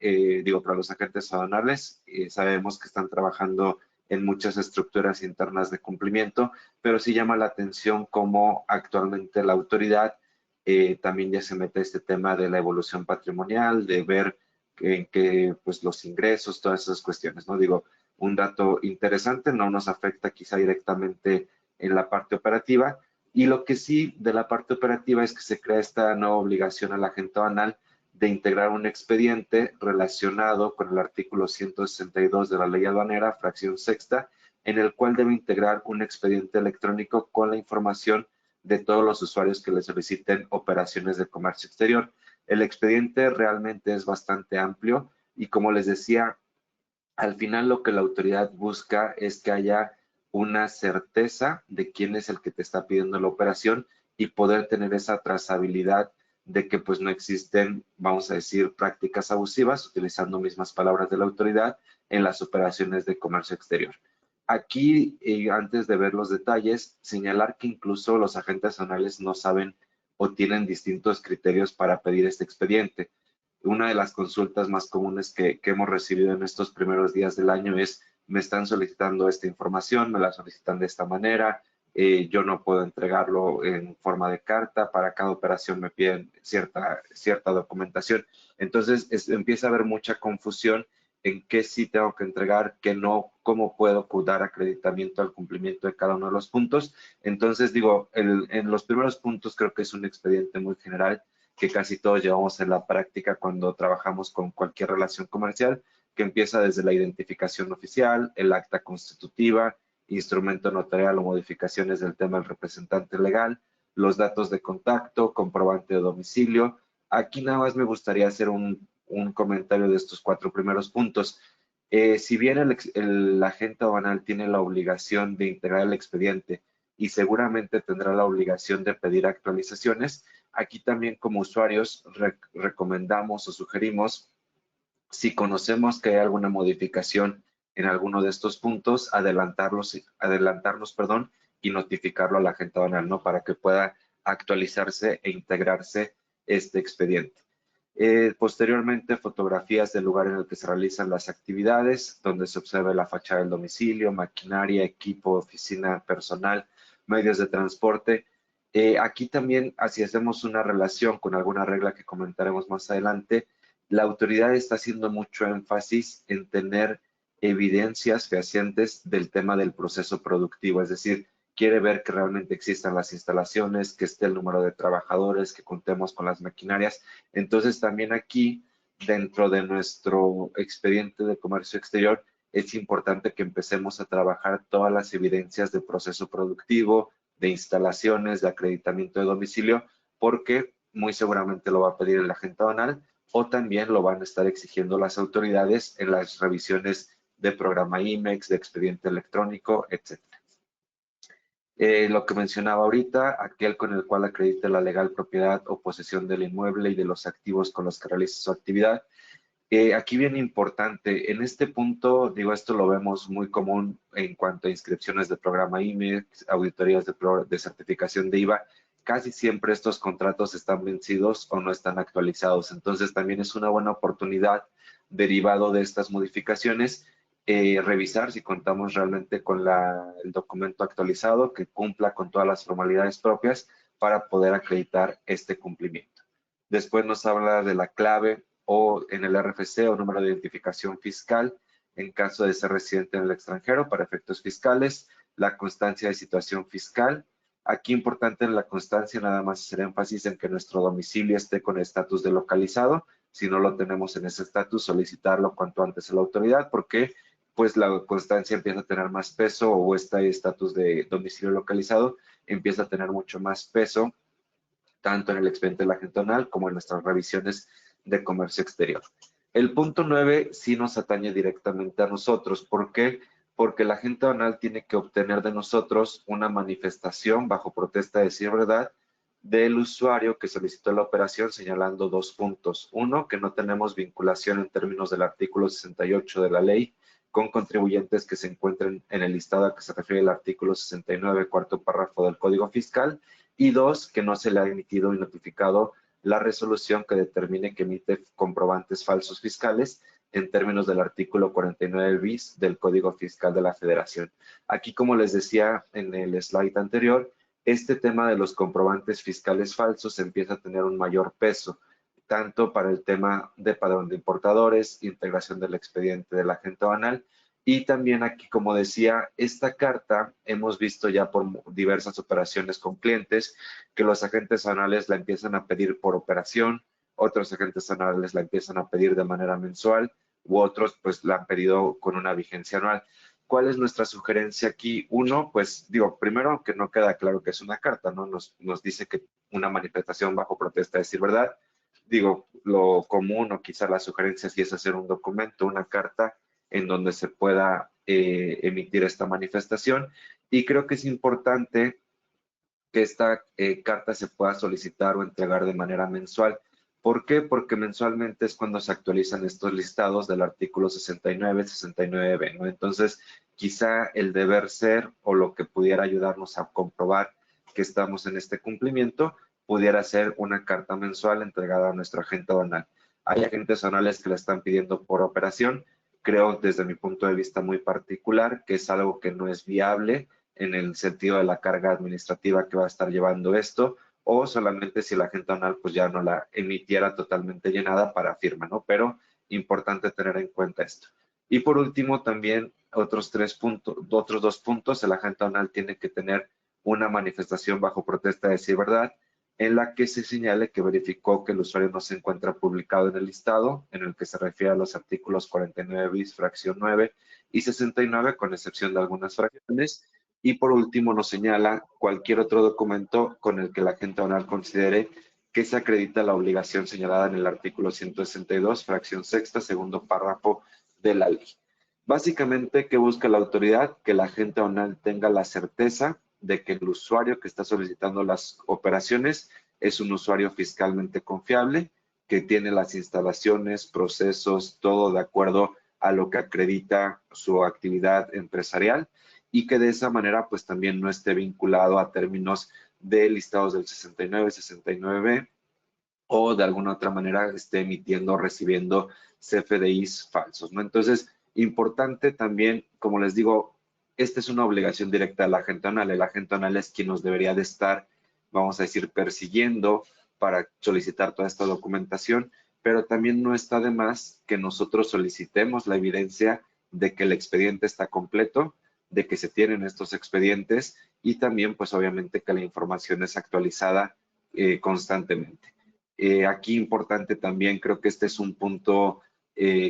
para los agentes aduanales. Sabemos que están trabajando en muchas estructuras internas de cumplimiento, pero sí llama la atención cómo actualmente la autoridad también ya se mete a este tema de la evolución patrimonial, de ver que pues los ingresos, todas esas cuestiones, ¿no? Digo, un dato interesante, no nos afecta quizá directamente en la parte operativa, y lo que sí de la parte operativa es que se crea esta nueva obligación al agente aduanal de integrar un expediente relacionado con el artículo 162 de la ley aduanera, fracción sexta, en el cual debe integrar un expediente electrónico con la información de todos los usuarios que le soliciten operaciones de comercio exterior. El expediente realmente es bastante amplio y como les decía, al final lo que la autoridad busca es que haya una certeza de quién es el que te está pidiendo la operación y poder tener esa trazabilidad de que pues no existen, vamos a decir, prácticas abusivas, utilizando mismas palabras de la autoridad, en las operaciones de comercio exterior. Aquí, antes de ver los detalles, señalar que incluso los agentes aduanales no saben o tienen distintos criterios para pedir este expediente. Una de las consultas más comunes que hemos recibido en estos primeros días del año es, me están solicitando esta información, me la solicitan de esta manera, yo no puedo entregarlo en forma de carta, para cada operación me piden cierta documentación. Entonces empieza a haber mucha confusión en qué sí tengo que entregar, qué no, cómo puedo dar acreditamiento al cumplimiento de cada uno de los puntos. Entonces digo, en los primeros puntos creo que es un expediente muy general que casi todos llevamos en la práctica cuando trabajamos con cualquier relación comercial, que empieza desde la identificación oficial, el acta constitutiva, instrumento notarial o modificaciones del tema del representante legal, los datos de contacto, comprobante de domicilio. Aquí nada más me gustaría hacer un comentario de estos 4 primeros puntos. Si bien el agente aduanal tiene la obligación de integrar el expediente y seguramente tendrá la obligación de pedir actualizaciones. Aquí también como usuarios recomendamos o sugerimos, si conocemos que hay alguna modificación en alguno de estos puntos, adelantarnos, perdón, y notificarlo a la agente aduanal, ¿no? Para que pueda actualizarse e integrarse este expediente. Posteriormente, fotografías del lugar en el que se realizan las actividades, donde se observa la fachada del domicilio, maquinaria, equipo, oficina, personal, medios de transporte. Aquí también, si hacemos una relación con alguna regla que comentaremos más adelante, la autoridad está haciendo mucho énfasis en tener evidencias fehacientes del tema del proceso productivo, es decir, quiere ver que realmente existan las instalaciones, que esté el número de trabajadores, que contemos con las maquinarias. Entonces, también aquí, dentro de nuestro expediente de comercio exterior, es importante que empecemos a trabajar todas las evidencias de proceso productivo, de instalaciones, de acreditamiento de domicilio, porque muy seguramente lo va a pedir el agente aduanal o también lo van a estar exigiendo las autoridades en las revisiones de programa IMEX, de expediente electrónico, etc. Lo que mencionaba ahorita, aquel con el cual acredite la legal propiedad o posesión del inmueble y de los activos con los que realice su actividad. Aquí bien importante, en este punto, digo, esto lo vemos muy común en cuanto a inscripciones de programa IMEX, auditorías de certificación de IVA. Casi siempre estos contratos están vencidos o no están actualizados. Entonces, también es una buena oportunidad, derivado de estas modificaciones, revisar si contamos realmente con el documento actualizado que cumpla con todas las formalidades propias para poder acreditar este cumplimiento. Después nos habla de la clave o en el RFC o número de identificación fiscal en caso de ser residente en el extranjero para efectos fiscales, la constancia de situación fiscal. Aquí importante en la constancia nada más hacer énfasis en que nuestro domicilio esté con estatus de localizado. Si no lo tenemos en ese estatus, solicitarlo cuanto antes a la autoridad porque pues la constancia empieza a tener más peso o este estatus de domicilio localizado empieza a tener mucho más peso tanto en el expediente de la agente aduanal como en nuestras revisiones de comercio exterior. El punto 9 sí nos atañe directamente a nosotros. ¿Por qué? Porque la agente aduanal tiene que obtener de nosotros una manifestación bajo protesta de decir verdad del usuario que solicitó la operación señalando dos puntos. Uno, que no tenemos vinculación en términos del artículo 68 de la ley con contribuyentes que se encuentren en el listado a que se refiere el artículo 69, cuarto párrafo del Código Fiscal. Y dos, que no se le ha emitido y notificado la resolución que determine que emite comprobantes falsos fiscales en términos del artículo 49 bis del Código Fiscal de la Federación. Aquí, como les decía en el slide anterior, este tema de los comprobantes fiscales falsos empieza a tener un mayor peso, tanto para el tema de padrón de importadores, integración del expediente del agente aduanal, y también aquí, como decía, esta carta hemos visto ya por diversas operaciones con clientes que los agentes aduanales la empiezan a pedir por operación, otros agentes aduanales la empiezan a pedir de manera mensual u otros pues la han pedido con una vigencia anual. ¿Cuál es nuestra sugerencia aquí? Uno, pues digo, primero que no queda claro que es una carta, ¿no? Nos dice que una manifestación bajo protesta de decir verdad. Digo, lo común o quizá la sugerencia sí es hacer un documento, una carta en donde se pueda emitir esta manifestación. Y creo que es importante que esta carta se pueda solicitar o entregar de manera mensual. ¿Por qué? Porque mensualmente es cuando se actualizan estos listados del artículo 69, 69b, ¿no? Entonces, quizá el deber ser o lo que pudiera ayudarnos a comprobar que estamos en este cumplimiento pudiera ser una carta mensual entregada a nuestro agente aduanal. Hay agentes aduanales que la están pidiendo por operación. Creo desde mi punto de vista muy particular que es algo que no es viable en el sentido de la carga administrativa que va a estar llevando esto, o solamente si la agente aduanal pues ya no la emitiera totalmente llenada para firma, ¿no? Pero importante tener en cuenta esto. Y por último también otros dos puntos, el agente aduanal tiene que tener una manifestación bajo protesta de decir verdad en la que se señale que verificó que el usuario no se encuentra publicado en el listado, en el que se refiere a los artículos 49 bis, fracción 9 y 69, con excepción de algunas fracciones. Y por último nos señala cualquier otro documento con el que la agente aduanal considere que se acredita la obligación señalada en el artículo 162, fracción sexta, segundo párrafo de la ley. Básicamente, ¿qué busca la autoridad? Que la agente aduanal tenga la certeza de que el usuario que está solicitando las operaciones es un usuario fiscalmente confiable, que tiene las instalaciones, procesos, todo de acuerdo a lo que acredita su actividad empresarial y que de esa manera pues también no esté vinculado a términos de listados del 69, 69 o de alguna otra manera esté emitiendo o recibiendo CFDIs falsos, ¿no? Entonces, importante también, como les digo, esta es una obligación directa del agente aduanal. El agente aduanal es quien nos debería de estar, vamos a decir, persiguiendo para solicitar toda esta documentación, pero también no está de más que nosotros solicitemos la evidencia de que el expediente está completo, de que se tienen estos expedientes y también, pues obviamente, que la información es actualizada constantemente. Aquí importante también, creo que este es un punto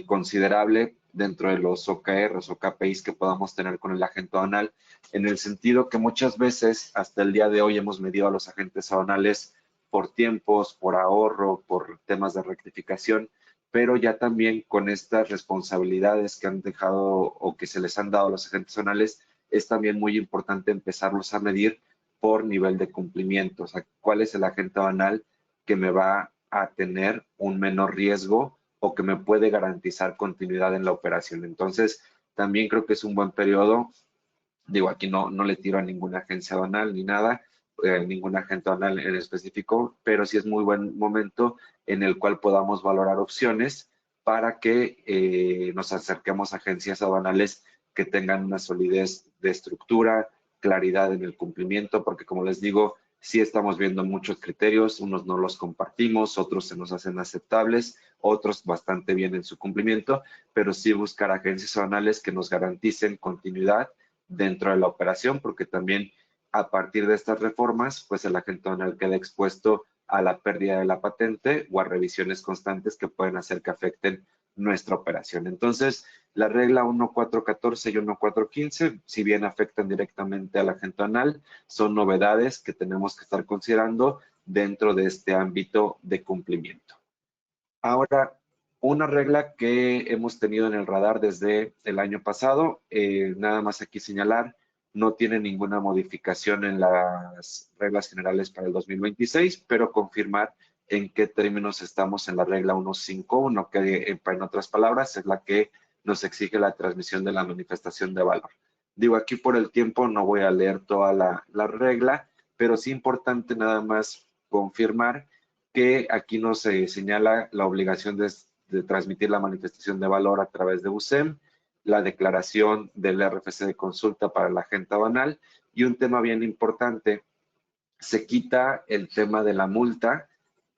considerable dentro de los OKRs o KPIs que podamos tener con el agente aduanal, en el sentido que muchas veces, hasta el día de hoy, hemos medido a los agentes aduanales por tiempos, por ahorro, por temas de rectificación, pero ya también con estas responsabilidades que han dejado o que se les han dado a los agentes aduanales, es también muy importante empezarlos a medir por nivel de cumplimiento. O sea, ¿cuál es el agente aduanal que me va a tener un menor riesgo o que me puede garantizar continuidad en la operación? Entonces, también creo que es un buen periodo. Digo, aquí no le tiro a ninguna agencia aduanal ni nada, ningún agente aduanal en específico, pero sí es muy buen momento en el cual podamos valorar opciones para que nos acerquemos a agencias aduanales que tengan una solidez de estructura, claridad en el cumplimiento, porque como les digo, sí estamos viendo muchos criterios, unos no los compartimos, otros se nos hacen aceptables, otros bastante bien en su cumplimiento, pero sí buscar agencias aduanales que nos garanticen continuidad dentro de la operación, porque también a partir de estas reformas, pues el agente aduanal queda expuesto a la pérdida de la patente o a revisiones constantes que pueden hacer que afecten nuestra operación. Entonces, la regla 1414 y 1415, si bien afectan directamente al agente aduanal, son novedades que tenemos que estar considerando dentro de este ámbito de cumplimiento. Ahora, una regla que hemos tenido en el radar desde el año pasado, nada más aquí señalar, no tiene ninguna modificación en las reglas generales para el 2026, pero confirmar en qué términos estamos en la regla 151, que en otras palabras es la que nos exige la transmisión de la manifestación de valor. Digo, aquí por el tiempo no voy a leer toda la regla, pero sí importante nada más confirmar que aquí nos señala la obligación de transmitir la manifestación de valor a través de USEM, la declaración del RFC de consulta para la agente aduanal y un tema bien importante, se quita el tema de la multa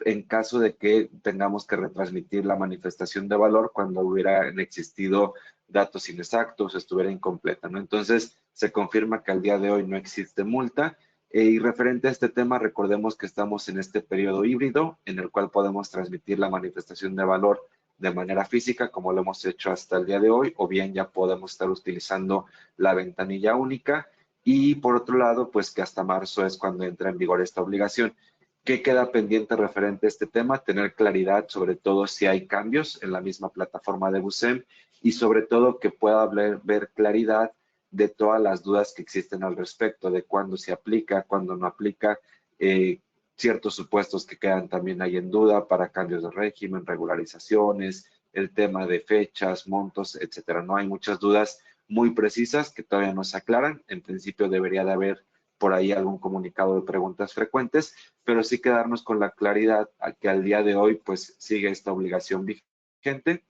en caso de que tengamos que retransmitir la manifestación de valor cuando hubieran existido datos inexactos, estuviera incompleta, ¿no? Entonces, se confirma que al día de hoy no existe multa. Y referente a este tema, recordemos que estamos en este periodo híbrido en el cual podemos transmitir la manifestación de valor de manera física, como lo hemos hecho hasta el día de hoy, o bien ya podemos estar utilizando la ventanilla única. Y por otro lado, pues que hasta marzo es cuando entra en vigor esta obligación. ¿Qué queda pendiente referente a este tema? Tener claridad sobre todo si hay cambios en la misma plataforma de BUSEM y sobre todo que pueda ver claridad de todas las dudas que existen al respecto, de cuándo se aplica, cuándo no aplica, ciertos supuestos que quedan también ahí en duda para cambios de régimen, regularizaciones, el tema de fechas, montos, etcétera. No hay muchas dudas muy precisas que todavía no se aclaran. En principio debería de haber por ahí algún comunicado de preguntas frecuentes, pero sí quedarnos con la claridad a que al día de hoy pues sigue esta obligación vigente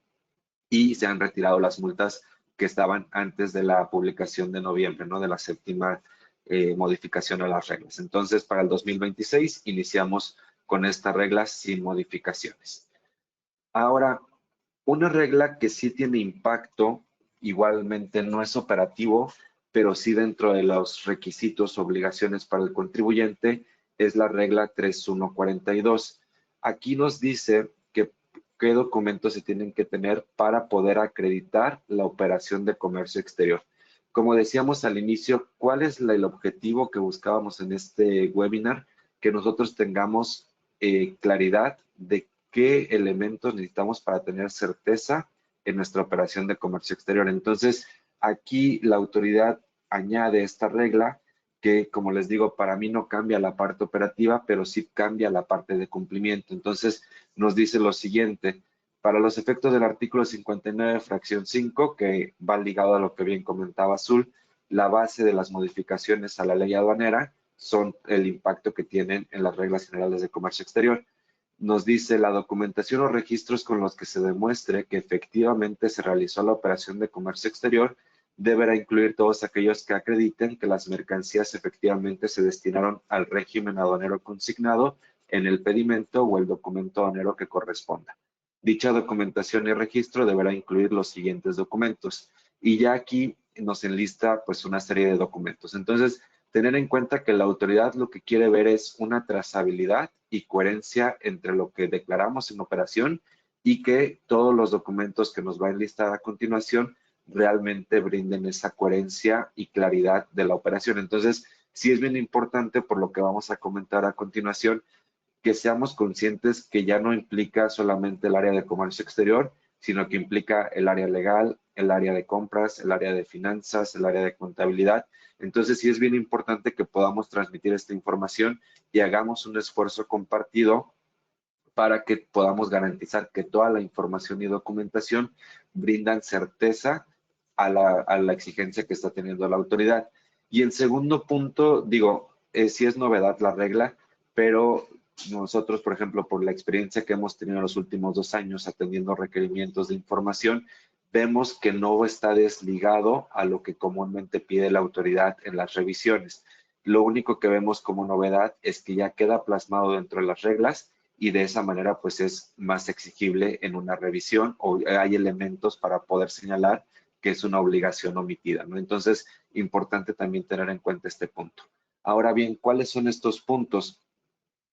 y se han retirado las multas que estaban antes de la publicación de noviembre, ¿no? De la séptima modificación a las reglas. Entonces, para el 2026 iniciamos con esta regla sin modificaciones. Ahora, una regla que sí tiene impacto, igualmente no es operativo, pero sí dentro de los requisitos, obligaciones para el contribuyente, es la regla 3142. Aquí nos dice que qué documentos se tienen que tener para poder acreditar la operación de comercio exterior. Como decíamos al inicio, ¿cuál es el objetivo que buscábamos en este webinar? Que nosotros tengamos claridad de qué elementos necesitamos para tener certeza en nuestra operación de comercio exterior. Entonces, aquí la autoridad añade esta regla que, como les digo, para mí no cambia la parte operativa, pero sí cambia la parte de cumplimiento. Entonces, nos dice lo siguiente: para los efectos del artículo 59, fracción 5, que va ligado a lo que bien comentaba Azul, la base de las modificaciones a la ley aduanera son el impacto que tienen en las reglas generales de comercio exterior. Nos dice: la documentación o registros con los que se demuestre que efectivamente se realizó la operación de comercio exterior deberá incluir todos aquellos que acrediten que las mercancías efectivamente se destinaron al régimen aduanero consignado en el pedimento o el documento aduanero que corresponda. Dicha documentación y registro deberá incluir los siguientes documentos. Y ya aquí nos enlista pues una serie de documentos. Entonces, tener en cuenta que la autoridad lo que quiere ver es una trazabilidad y coherencia entre lo que declaramos en operación y que todos los documentos que nos va a enlistar a continuación realmente brinden esa coherencia y claridad de la operación. Entonces, sí es bien importante, por lo que vamos a comentar a continuación, que seamos conscientes que ya no implica solamente el área de comercio exterior, sino que implica el área legal, el área de compras, el área de finanzas, el área de contabilidad. Entonces, sí es bien importante que podamos transmitir esta información y hagamos un esfuerzo compartido para que podamos garantizar que toda la información y documentación brindan certeza a la exigencia que está teniendo la autoridad. Y en segundo punto, digo, sí es novedad la regla, pero nosotros, por ejemplo, por la experiencia que hemos tenido en los últimos 2 años atendiendo requerimientos de información, vemos que no está desligado a lo que comúnmente pide la autoridad en las revisiones. Lo único que vemos como novedad es que ya queda plasmado dentro de las reglas y de esa manera pues es más exigible en una revisión, o hay elementos para poder señalar que es una obligación omitida, ¿no? Entonces, importante también tener en cuenta este punto. Ahora bien, ¿cuáles son estos puntos?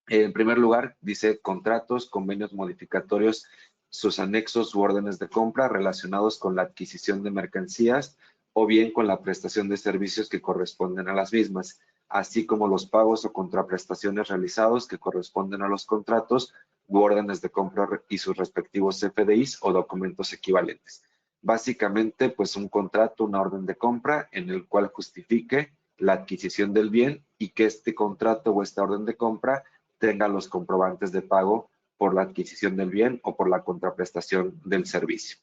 En primer lugar, dice contratos, convenios modificatorios, sus anexos u órdenes de compra relacionados con la adquisición de mercancías o bien con la prestación de servicios que corresponden a las mismas, así como los pagos o contraprestaciones realizados que corresponden a los contratos u órdenes de compra y sus respectivos CFDIs o documentos equivalentes. Básicamente, pues un contrato, una orden de compra en el cual justifique la adquisición del bien y que este contrato o esta orden de compra tenga los comprobantes de pago por la adquisición del bien o por la contraprestación del servicio.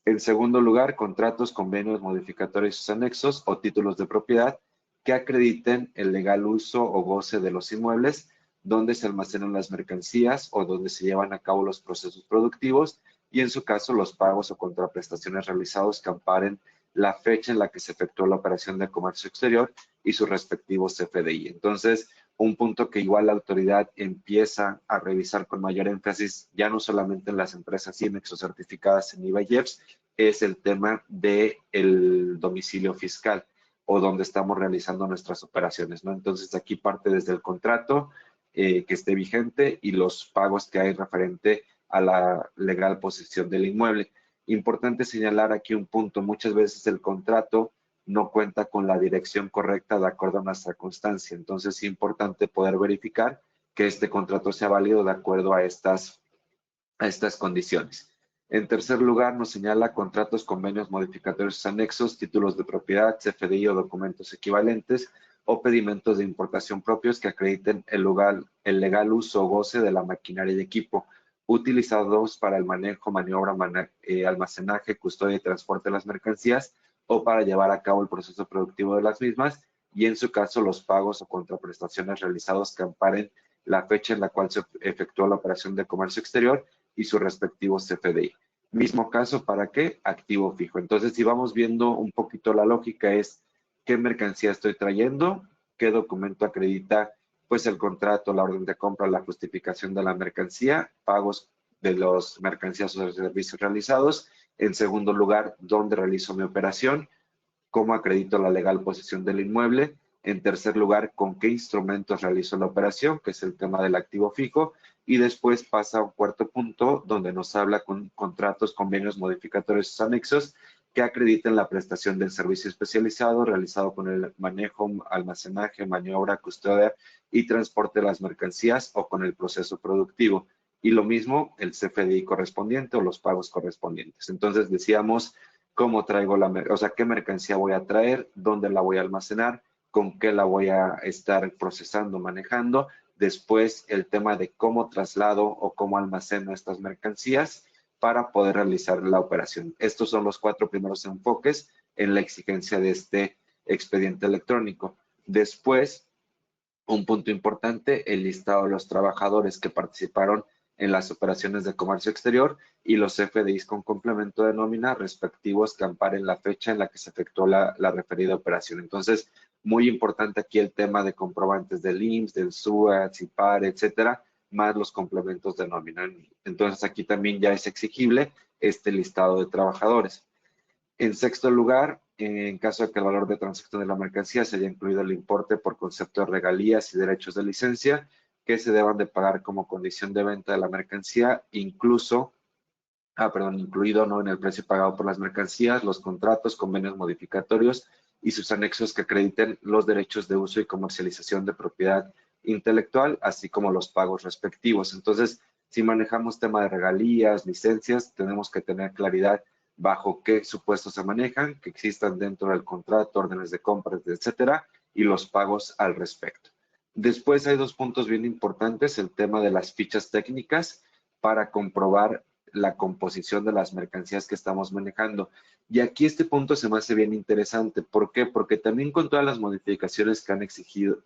En segundo lugar, contratos, convenios, modificatorios y sus anexos o títulos de propiedad que acrediten el legal uso o goce de los inmuebles donde se almacenan las mercancías o donde se llevan a cabo los procesos productivos y en su caso los pagos o contraprestaciones realizados que amparen la fecha en la que se efectuó la operación de comercio exterior y sus respectivos CFDI. Entonces, un punto que igual la autoridad empieza a revisar con mayor énfasis, ya no solamente en las empresas IMEX o certificadas en IVA y IEPS, es el tema del domicilio fiscal o donde estamos realizando nuestras operaciones, ¿no? Entonces, aquí parte desde el contrato que esté vigente y los pagos que hay referente a la legal posesión del inmueble. Importante señalar aquí un punto: muchas veces el contrato no cuenta con la dirección correcta de acuerdo a nuestra constancia. Entonces es importante poder verificar que este contrato sea válido de acuerdo a estas condiciones. En tercer lugar, nos señala contratos, convenios, modificatorios, anexos, títulos de propiedad, CFDI o documentos equivalentes o pedimentos de importación propios que acrediten el legal uso o goce de la maquinaria y equipo utilizados para el manejo, maniobra, almacenaje, custodia y transporte de las mercancías o para llevar a cabo el proceso productivo de las mismas, y en su caso los pagos o contraprestaciones realizados que amparen la fecha en la cual se efectuó la operación de comercio exterior y sus respectivos CFDI. Mismo caso, ¿para qué? Activo fijo. Entonces, si vamos viendo un poquito la lógica, es qué mercancía estoy trayendo, qué documento acredita pues el contrato, la orden de compra, la justificación de la mercancía, pagos de las mercancías o servicios realizados. En segundo lugar, dónde realizo mi operación, cómo acredito la legal posesión del inmueble. En tercer lugar, con qué instrumentos realizo la operación, que es el tema del activo fijo. Y después pasa a un cuarto punto donde nos habla con contratos, convenios, modificatorios y anexos que acrediten la prestación del servicio especializado realizado con el manejo, almacenaje, maniobra, custodia y transporte de las mercancías o con el proceso productivo. Y lo mismo el CFDI correspondiente o los pagos correspondientes. Entonces decíamos, cómo traigo qué mercancía voy a traer, dónde la voy a almacenar, con qué la voy a estar procesando, manejando. Después, el tema de cómo traslado o cómo almaceno estas mercancías para poder realizar la operación. Estos son los 4 primeros enfoques en la exigencia de este expediente electrónico. Después, un punto importante, el listado de los trabajadores que participaron en las operaciones de comercio exterior y los FDIs con complemento de nómina respectivos que amparen la fecha en la que se efectuó la referida operación. Entonces, muy importante aquí el tema de comprobantes del IMSS, del SUA, CIPAR, etcétera, más los complementos de nómina. Entonces, aquí también ya es exigible este listado de trabajadores. En sexto lugar, en caso de que el valor de transacción de la mercancía se haya incluido el importe por concepto de regalías y derechos de licencia que se deban de pagar como condición de venta de la mercancía, incluido ¿no? en el precio pagado por las mercancías, los contratos, convenios modificatorios y sus anexos que acrediten los derechos de uso y comercialización de propiedad intelectual, así como los pagos respectivos. Entonces, si manejamos tema de regalías, licencias, tenemos que tener claridad bajo qué supuestos se manejan, que existan dentro del contrato, órdenes de compras, etcétera, y los pagos al respecto. Después hay 2 puntos bien importantes, el tema de las fichas técnicas para comprobar la composición de las mercancías que estamos manejando. Y aquí este punto se me hace bien interesante. ¿Por qué? Porque también con todas las modificaciones que han existido,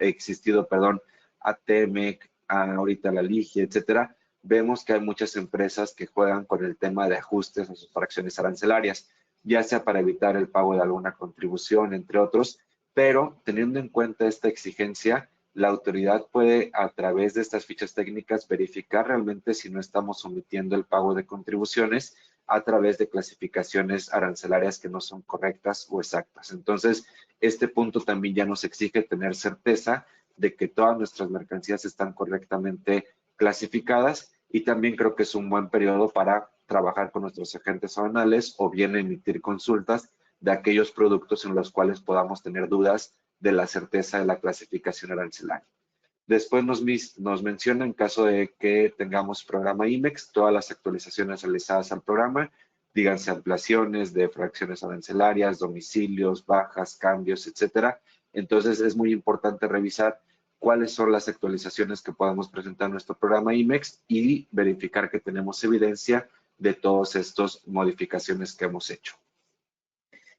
a TEMEC, ahorita la LIGIA, etcétera, vemos que hay muchas empresas que juegan con el tema de ajustes a sus fracciones arancelarias, ya sea para evitar el pago de alguna contribución, entre otros, pero teniendo en cuenta esta exigencia, la autoridad puede, a través de estas fichas técnicas, verificar realmente si no estamos omitiendo el pago de contribuciones a través de clasificaciones arancelarias que no son correctas o exactas. Entonces, este punto también ya nos exige tener certeza de que todas nuestras mercancías están correctamente clasificadas y también creo que es un buen periodo para trabajar con nuestros agentes aduanales o bien emitir consultas de aquellos productos en los cuales podamos tener dudas de la certeza de la clasificación arancelaria. Después nos menciona en caso de que tengamos programa IMEX, todas las actualizaciones realizadas al programa, díganse ampliaciones de fracciones arancelarias, domicilios, bajas, cambios, etcétera. Entonces es muy importante revisar cuáles son las actualizaciones que podamos presentar en nuestro programa IMEX y verificar que tenemos evidencia de todas estas modificaciones que hemos hecho.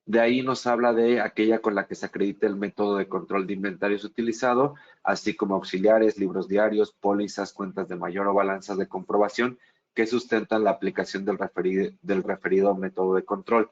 De ahí nos habla de aquella con la que se acredite el método de control de inventarios utilizado, así como auxiliares, libros diarios, pólizas, cuentas de mayor o balanzas de comprobación que sustentan la aplicación del referido método de control.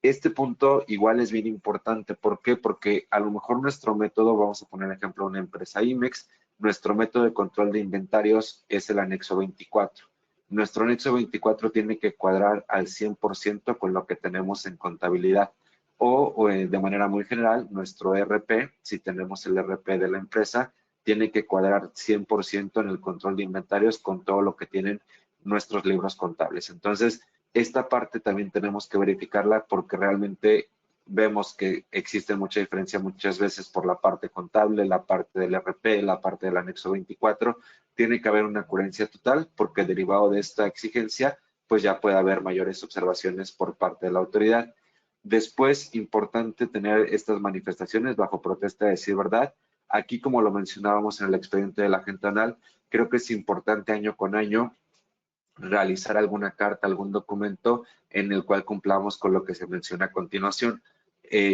Este punto igual es bien importante. ¿Por qué? Porque a lo mejor nuestro método, vamos a poner ejemplo una empresa IMEX, nuestro método de control de inventarios es el anexo 24. Nuestro anexo 24 tiene que cuadrar al 100% con lo que tenemos en contabilidad. O de manera muy general, nuestro RP, si tenemos el RP de la empresa, tiene que cuadrar 100% en el control de inventarios con todo lo que tienen nuestros libros contables. Entonces, esta parte también tenemos que verificarla porque realmente vemos que existe mucha diferencia muchas veces por la parte contable, la parte del RP, la parte del anexo 24. Tiene que haber una coherencia total porque derivado de esta exigencia, pues ya puede haber mayores observaciones por parte de la autoridad. Después, importante tener estas manifestaciones bajo protesta de decir verdad. Aquí, como lo mencionábamos en el expediente del agente anual, creo que es importante año con año realizar alguna carta, algún documento en el cual cumplamos con lo que se menciona a continuación.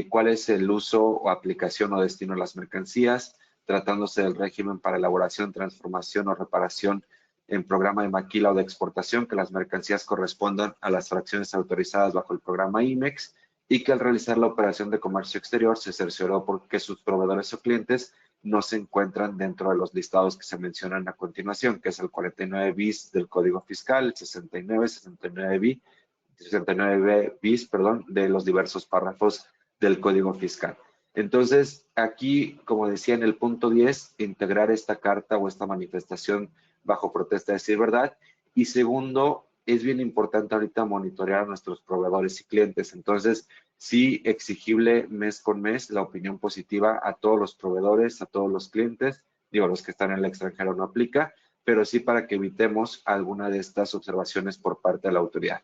¿Cuál es el uso o aplicación o destino de las mercancías? Tratándose del régimen para elaboración, transformación o reparación en programa de maquila o de exportación, que las mercancías correspondan a las fracciones autorizadas bajo el programa IMEX y que al realizar la operación de comercio exterior se cercioró porque sus proveedores o clientes no se encuentran dentro de los listados que se mencionan a continuación, que es el 49 bis del Código Fiscal, el 69 bis, de los diversos párrafos del Código Fiscal. Entonces, aquí, como decía en el punto 10, integrar esta carta o esta manifestación bajo protesta de decir verdad. Y segundo, es bien importante ahorita monitorear a nuestros proveedores y clientes. Entonces, sí, exigible mes con mes la opinión positiva a todos los proveedores, a todos los clientes. Digo, los que están en el extranjero no aplica, pero sí para que evitemos alguna de estas observaciones por parte de la autoridad.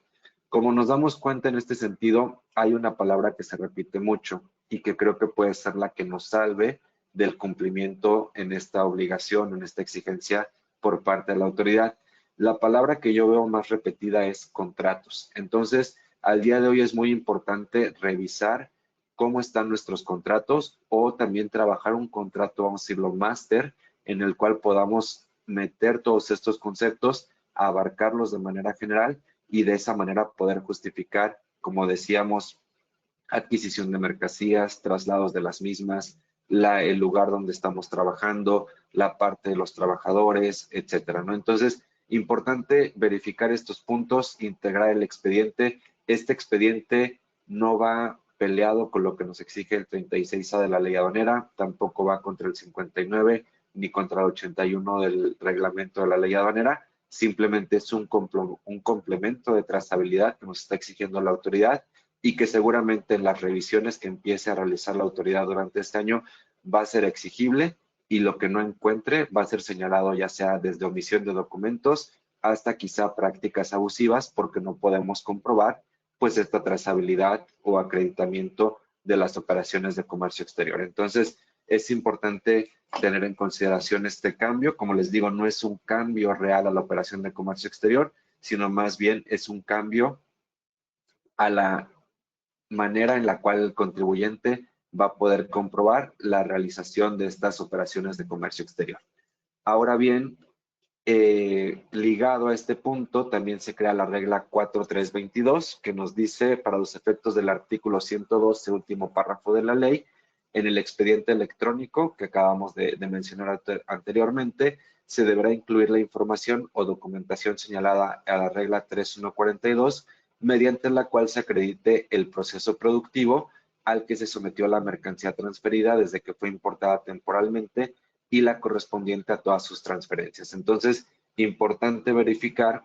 Como nos damos cuenta en este sentido, hay una palabra que se repite mucho y que creo que puede ser la que nos salve del cumplimiento en esta obligación, en esta exigencia por parte de la autoridad. La palabra que yo veo más repetida es contratos. Entonces, al día de hoy es muy importante revisar cómo están nuestros contratos o también trabajar un contrato, vamos a decirlo, máster, en el cual podamos meter todos estos conceptos, abarcarlos de manera general y de esa manera poder justificar, como decíamos, adquisición de mercancías, traslados de las mismas, el lugar donde estamos trabajando, la parte de los trabajadores, etcétera, ¿no? Entonces, importante verificar estos puntos, integrar el expediente. Este expediente no va peleado con lo que nos exige el 36A de la ley aduanera, tampoco va contra el 59 ni contra el 81 del reglamento de la ley aduanera, simplemente es un complemento de trazabilidad que nos está exigiendo la autoridad y que seguramente en las revisiones que empiece a realizar la autoridad durante este año va a ser exigible y lo que no encuentre va a ser señalado ya sea desde omisión de documentos hasta quizá prácticas abusivas porque no podemos comprobar pues esta trazabilidad o acreditamiento de las operaciones de comercio exterior. Entonces es importante tener en consideración este cambio. Como les digo, no es un cambio real a la operación de comercio exterior, sino más bien es un cambio a la manera en la cual el contribuyente va a poder comprobar la realización de estas operaciones de comercio exterior. Ahora bien, ligado a este punto, también se crea la regla 4322, que nos dice, para los efectos del artículo 112, último párrafo de la ley, en el expediente electrónico que acabamos de mencionar anteriormente, se deberá incluir la información o documentación señalada a la regla 3142, mediante la cual se acredite el proceso productivo al que se sometió la mercancía transferida desde que fue importada temporalmente y la correspondiente a todas sus transferencias. Entonces, importante verificar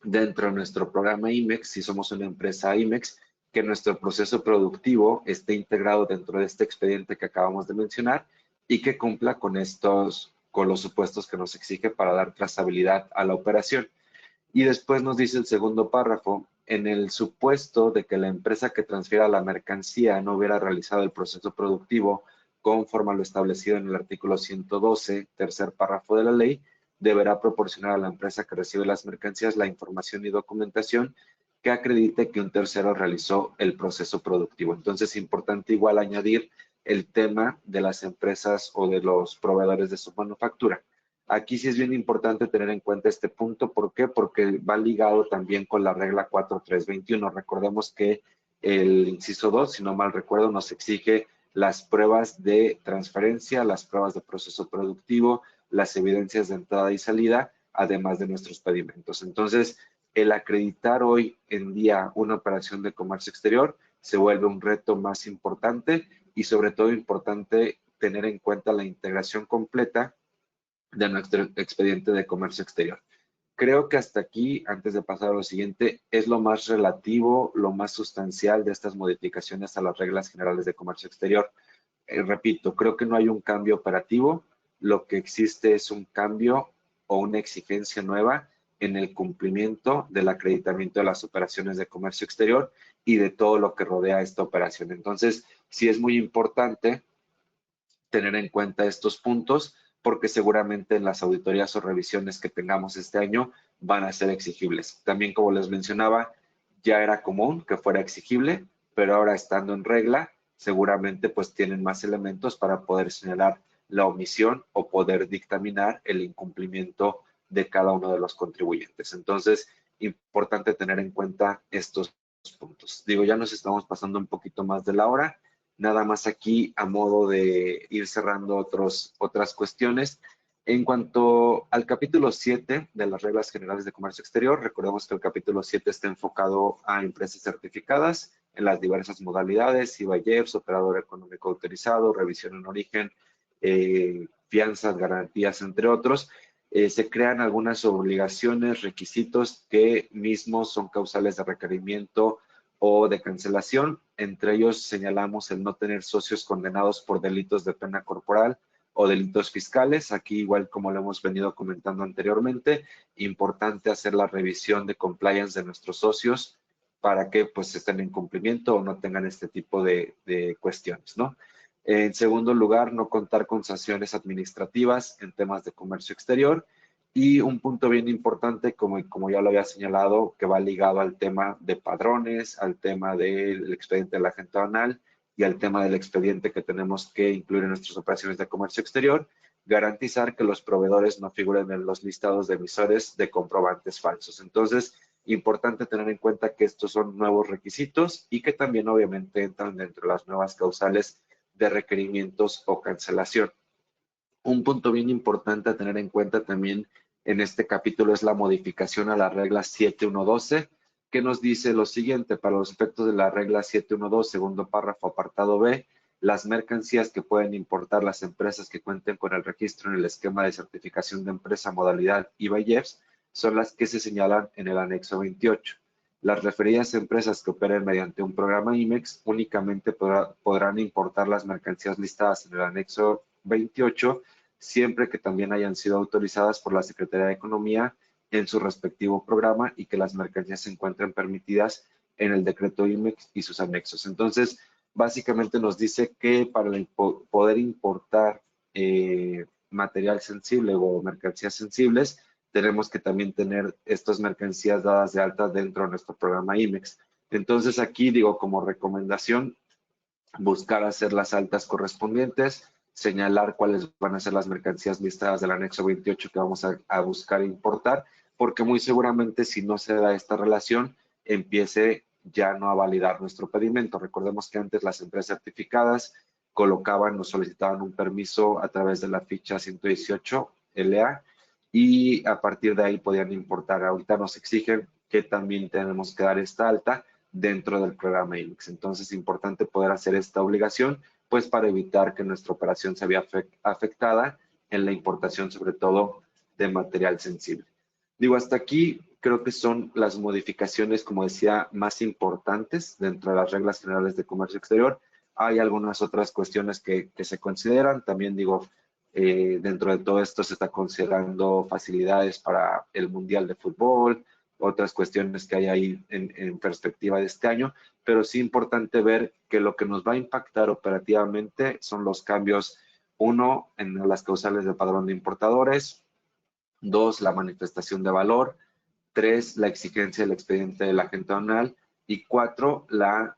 dentro de nuestro programa IMEX, si somos una empresa IMEX, que nuestro proceso productivo esté integrado dentro de este expediente que acabamos de mencionar y que cumpla con los supuestos que nos exige para dar trazabilidad a la operación. Y después nos dice el segundo párrafo, en el supuesto de que la empresa que transfiera la mercancía no hubiera realizado el proceso productivo conforme a lo establecido en el artículo 112, tercer párrafo de la ley, deberá proporcionar a la empresa que recibe las mercancías la información y documentación que acredite que un tercero realizó el proceso productivo. Entonces es importante igual añadir el tema de las empresas o de los proveedores de submanufactura. Aquí sí es bien importante tener en cuenta este punto. ¿Por qué? Porque va ligado también con la regla 4321. Recordemos que el inciso 2, si no mal recuerdo, nos exige las pruebas de transferencia, las pruebas de proceso productivo, las evidencias de entrada y salida, además de nuestros pedimentos. Entonces, el acreditar hoy en día una operación de comercio exterior se vuelve un reto más importante y sobre todo importante tener en cuenta la integración completa de nuestro expediente de comercio exterior. Creo que hasta aquí, antes de pasar a lo siguiente, es lo más relativo, lo más sustancial de estas modificaciones a las reglas generales de comercio exterior. Repito, creo que no hay un cambio operativo, lo que existe es un cambio o una exigencia nueva en el cumplimiento del acreditamiento de las operaciones de comercio exterior y de todo lo que rodea esta operación. Entonces, sí es muy importante tener en cuenta estos puntos porque seguramente en las auditorías o revisiones que tengamos este año van a ser exigibles. También, como les mencionaba, ya era común que fuera exigible, pero ahora estando en regla, seguramente pues tienen más elementos para poder señalar la omisión o poder dictaminar el incumplimiento de cada uno de los contribuyentes. Entonces, importante tener en cuenta estos puntos. Digo, ya nos estamos pasando un poquito más de la hora. Nada más aquí a modo de ir cerrando otras cuestiones. En cuanto al capítulo 7 de las reglas generales de comercio exterior, recordemos que el capítulo 7 está enfocado a empresas certificadas en las diversas modalidades, IVA-IEPS, operador económico autorizado, revisión en origen, fianzas, garantías, entre otros. Se crean algunas obligaciones, requisitos que mismos son causales de requerimiento o de cancelación. Entre ellos señalamos el no tener socios condenados por delitos de pena corporal o delitos fiscales. Aquí, igual como lo hemos venido comentando anteriormente, importante hacer la revisión de compliance de nuestros socios para que pues estén en cumplimiento o no tengan este tipo de cuestiones, ¿no? En segundo lugar, no contar con sanciones administrativas en temas de comercio exterior. Y un punto bien importante, como ya lo había señalado, que va ligado al tema de padrones, al tema del expediente de la agente aduanal y al tema del expediente que tenemos que incluir en nuestras operaciones de comercio exterior, garantizar que los proveedores no figuren en los listados de emisores de comprobantes falsos. Entonces, importante tener en cuenta que estos son nuevos requisitos y que también obviamente entran dentro de las nuevas causales de requerimientos o cancelación. Un punto bien importante a tener en cuenta también en este capítulo es la modificación a la regla 7112, que nos dice lo siguiente: para los efectos de la regla 712, segundo párrafo, apartado B, las mercancías que pueden importar las empresas que cuenten con el registro en el esquema de certificación de empresa modalidad IVA-IEPS son las que se señalan en el anexo 28. Las referidas empresas que operen mediante un programa IMEX únicamente podrán importar las mercancías listadas en el anexo 28, siempre que también hayan sido autorizadas por la Secretaría de Economía en su respectivo programa y que las mercancías se encuentren permitidas en el decreto IMEX y sus anexos. Entonces, básicamente nos dice que para poder importar material sensible o mercancías sensibles, tenemos que también tener estas mercancías dadas de alta dentro de nuestro programa IMEX. Entonces, aquí digo, como recomendación, buscar hacer las altas correspondientes, señalar cuáles van a ser las mercancías listadas del anexo 28 que vamos a buscar importar, porque muy seguramente si no se da esta relación, empiece ya no a validar nuestro pedimento. Recordemos que antes las empresas certificadas colocaban o solicitaban un permiso a través de la ficha 118 LA y a partir de ahí podían importar. Ahorita nos exigen que también tenemos que dar esta alta dentro del programa IMEX. Entonces es importante poder hacer esta obligación, pues para evitar que nuestra operación se vea afectada en la importación, sobre todo de material sensible. Digo, hasta aquí creo que son las modificaciones, como decía, más importantes dentro de las reglas generales de comercio exterior. Hay algunas otras cuestiones que se consideran. También digo, dentro de todo esto se está considerando facilidades para el Mundial de Fútbol, otras cuestiones que hay ahí en perspectiva de este año, pero sí importante ver que lo que nos va a impactar operativamente son los cambios, uno, en las causales del padrón de importadores, dos, la manifestación de valor, tres, la exigencia del expediente del agente aduanal y cuatro, la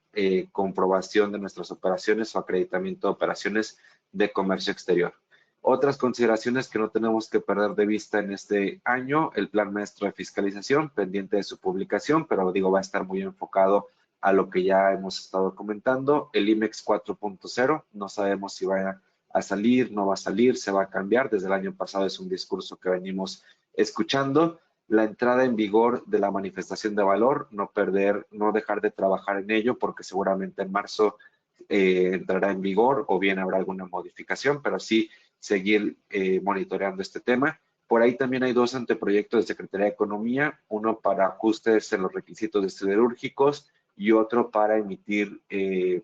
comprobación de nuestras operaciones o acreditamiento de operaciones de comercio exterior. Otras consideraciones que no tenemos que perder de vista en este año: el plan maestro de fiscalización, pendiente de su publicación, pero digo, va a estar muy enfocado a lo que ya hemos estado comentando. El IMEX 4.0, no sabemos si va a salir, no va a salir, se va a cambiar. Desde el año pasado es un discurso que venimos escuchando. La entrada en vigor de la manifestación de valor, no dejar de trabajar en ello, porque seguramente en marzo entrará en vigor o bien habrá alguna modificación, pero sí seguir monitoreando este tema. Por ahí también hay dos anteproyectos de Secretaría de Economía, uno para ajustes en los requisitos de siderúrgicos y otro para emitir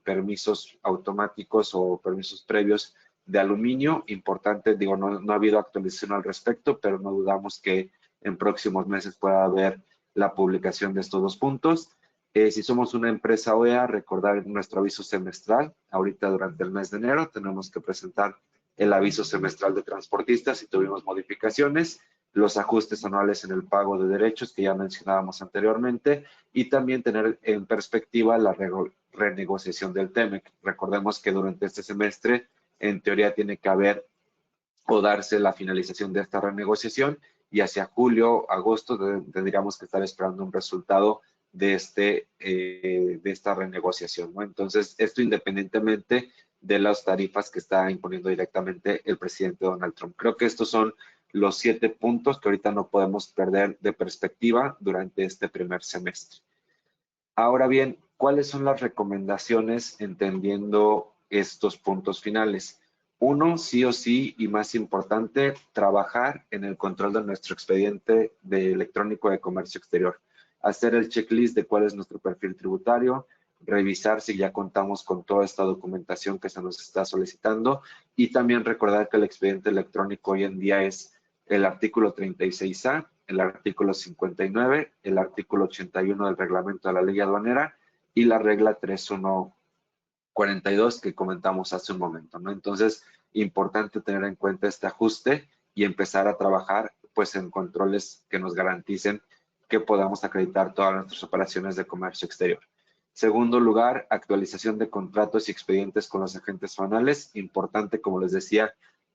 permisos automáticos o permisos previos de aluminio. Importante, digo, no ha habido actualización al respecto, pero no dudamos que en próximos meses pueda haber la publicación de estos dos puntos. Si somos una empresa OEA, recordar nuestro aviso semestral. Ahorita durante el mes de enero tenemos que presentar el aviso semestral de transportistas si tuvimos modificaciones, los ajustes anuales en el pago de derechos que ya mencionábamos anteriormente y también tener en perspectiva la renegociación del TEMEC. Recordemos que durante este semestre en teoría tiene que haber o darse la finalización de esta renegociación y hacia julio, agosto tendríamos que estar esperando un resultado de esta renegociación, ¿no? Entonces, esto independientemente de las tarifas que está imponiendo directamente el presidente Donald Trump. Creo que estos son los 7 puntos que ahorita no podemos perder de perspectiva durante este primer semestre. Ahora bien, ¿cuáles son las recomendaciones entendiendo estos puntos finales? Uno, sí o sí, y más importante, trabajar en el control de nuestro expediente electrónico de comercio exterior. Hacer el checklist de cuál es nuestro perfil tributario, revisar si ya contamos con toda esta documentación que se nos está solicitando y también recordar que el expediente electrónico hoy en día es el artículo 36A, el artículo 59, el artículo 81 del reglamento de la ley aduanera y la regla 314 42 que comentamos hace un momento, ¿no? Entonces, importante tener en cuenta este ajuste y empezar a trabajar pues en controles que nos garanticen que podamos acreditar todas nuestras operaciones de comercio exterior. Segundo lugar, actualización de contratos y expedientes con los agentes aduanales. Importante, como les decía,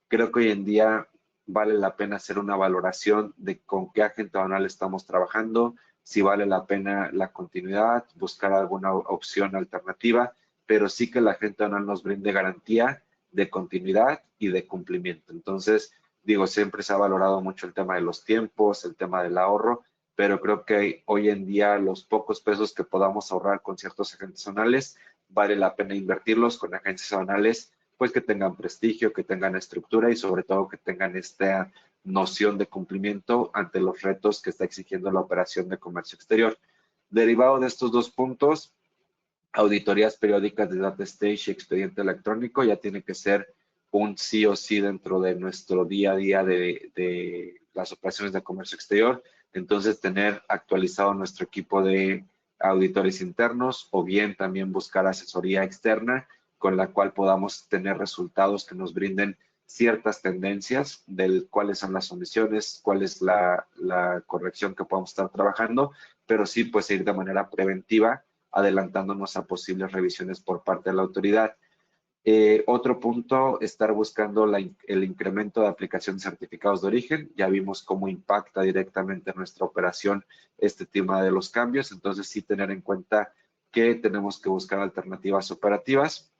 creo que hoy en día vale la pena hacer una valoración de con qué agente aduanal estamos trabajando, si vale la pena la continuidad, buscar alguna opción alternativa, pero sí que el agente aduanal nos brinde garantía de continuidad y de cumplimiento. Entonces, digo, siempre se ha valorado mucho el tema de los tiempos, el tema del ahorro, pero creo que hoy en día los pocos pesos que podamos ahorrar con ciertos agentes aduanales, vale la pena invertirlos con agencias aduanales, pues que tengan prestigio, que tengan estructura y sobre todo que tengan esta noción de cumplimiento ante los retos que está exigiendo la operación de comercio exterior. Derivado de estos dos puntos, auditorías periódicas de data stage y expediente electrónico ya tiene que ser un sí o sí dentro de nuestro día a día de las operaciones de comercio exterior. Entonces, tener actualizado nuestro equipo de auditores internos o bien también buscar asesoría externa con la cual podamos tener resultados que nos brinden ciertas tendencias de cuáles son las omisiones, cuál es la corrección que podamos estar trabajando, pero sí pues ir de manera preventiva adelantándonos a posibles revisiones por parte de la autoridad. Otro punto, estar buscando el incremento de aplicación de certificados de origen. Ya vimos cómo impacta directamente en nuestra operación este tema de los cambios. Entonces, sí tener en cuenta que tenemos que buscar alternativas operativas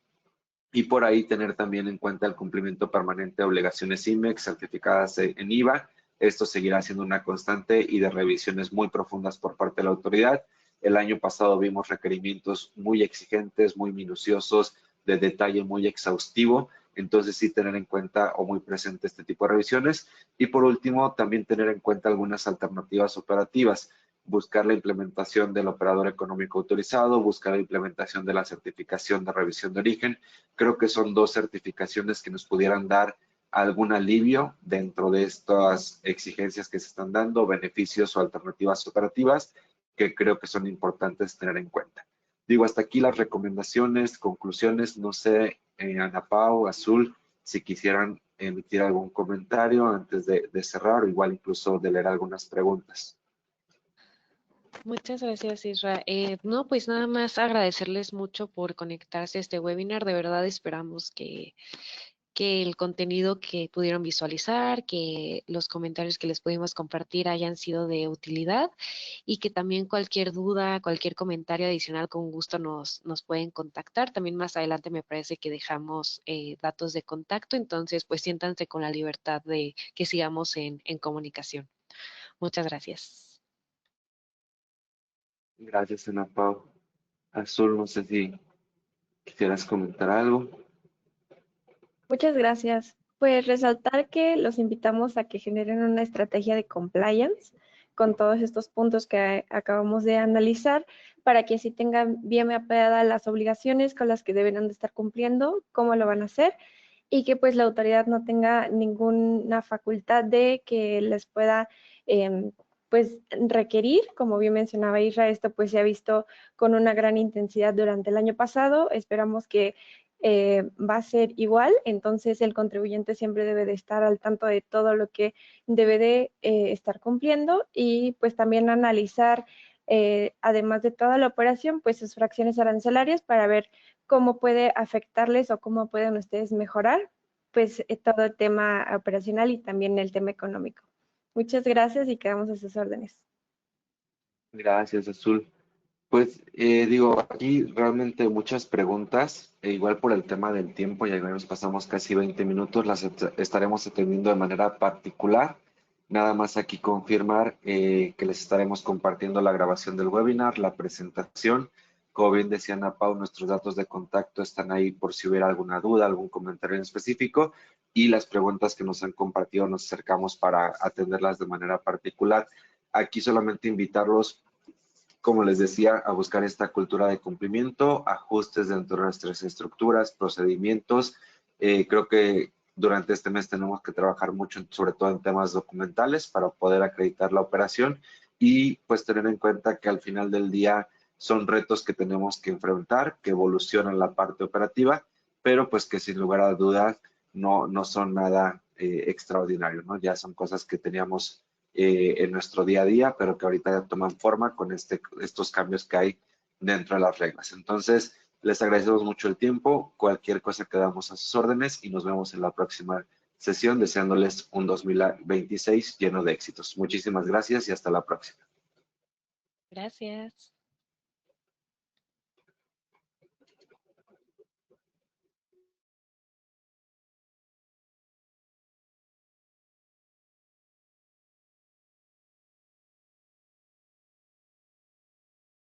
y por ahí tener también en cuenta el cumplimiento permanente de obligaciones IMEX certificadas en IVA. Esto seguirá siendo una constante y de revisiones muy profundas por parte de la autoridad. El año pasado vimos requerimientos muy exigentes, muy minuciosos, de detalle muy exhaustivo, entonces sí tener en cuenta o muy presente este tipo de revisiones. Y por último, también tener en cuenta algunas alternativas operativas, buscar la implementación del operador económico autorizado, buscar la implementación de la certificación de revisión de origen. Creo que son dos certificaciones que nos pudieran dar algún alivio dentro de estas exigencias que se están dando, beneficios o alternativas operativas que creo que son importantes tener en cuenta. Digo, hasta aquí las recomendaciones, conclusiones. No sé, Ana Pau, Azul, si quisieran emitir algún comentario antes de cerrar o igual incluso de leer algunas preguntas.
Muchas gracias, Isra. No, pues nada más agradecerles mucho por conectarse a este webinar. De verdad esperamos que el contenido que pudieron visualizar, que los comentarios que les pudimos compartir hayan sido de utilidad y que también cualquier duda, cualquier comentario adicional con gusto nos pueden contactar. También más adelante me parece que dejamos datos de contacto, entonces pues siéntanse con la libertad de que sigamos en comunicación. Muchas gracias.
Gracias, Ana Pau. Azul, no sé si quisieras comentar algo.
Muchas gracias. Pues resaltar que los invitamos a que generen una estrategia de compliance con todos estos puntos que acabamos de analizar para que así tengan bien mapeadas las obligaciones con las que deberán de estar cumpliendo, cómo lo van a hacer y que pues la autoridad no tenga ninguna facultad de que les pueda pues requerir, como bien mencionaba Isra, esto pues se ha visto con una gran intensidad durante el año pasado. Esperamos que va a ser igual, entonces el contribuyente siempre debe de estar al tanto de todo lo que debe de estar cumpliendo y pues también analizar, además de toda la operación, pues sus fracciones arancelarias para ver cómo puede afectarles o cómo pueden ustedes mejorar pues todo el tema operacional y también el tema económico. Muchas gracias y quedamos a sus órdenes.
Gracias, Azul. Pues digo, aquí realmente muchas preguntas, igual por el tema del tiempo, ya nos pasamos casi 20 minutos, las estaremos atendiendo de manera particular. Nada más aquí confirmar que les estaremos compartiendo la grabación del webinar, la presentación. Como bien decía Ana Pau, nuestros datos de contacto están ahí por si hubiera alguna duda, algún comentario en específico y las preguntas que nos han compartido nos acercamos para atenderlas de manera particular. Aquí solamente invitarlos, como les decía, a buscar esta cultura de cumplimiento, ajustes dentro de nuestras estructuras, procedimientos. Creo que durante este mes tenemos que trabajar mucho, sobre todo en temas documentales, para poder acreditar la operación y pues tener en cuenta que al final del día son retos que tenemos que enfrentar, que evolucionan la parte operativa, pero pues que sin lugar a dudas no son nada extraordinario, ¿no? Ya son cosas que teníamos en nuestro día a día, pero que ahorita ya toman forma con estos cambios que hay dentro de las reglas. Entonces, les agradecemos mucho el tiempo, cualquier cosa quedamos a sus órdenes y nos vemos en la próxima sesión, deseándoles un 2026 lleno de éxitos. Muchísimas gracias y hasta la próxima.
Gracias.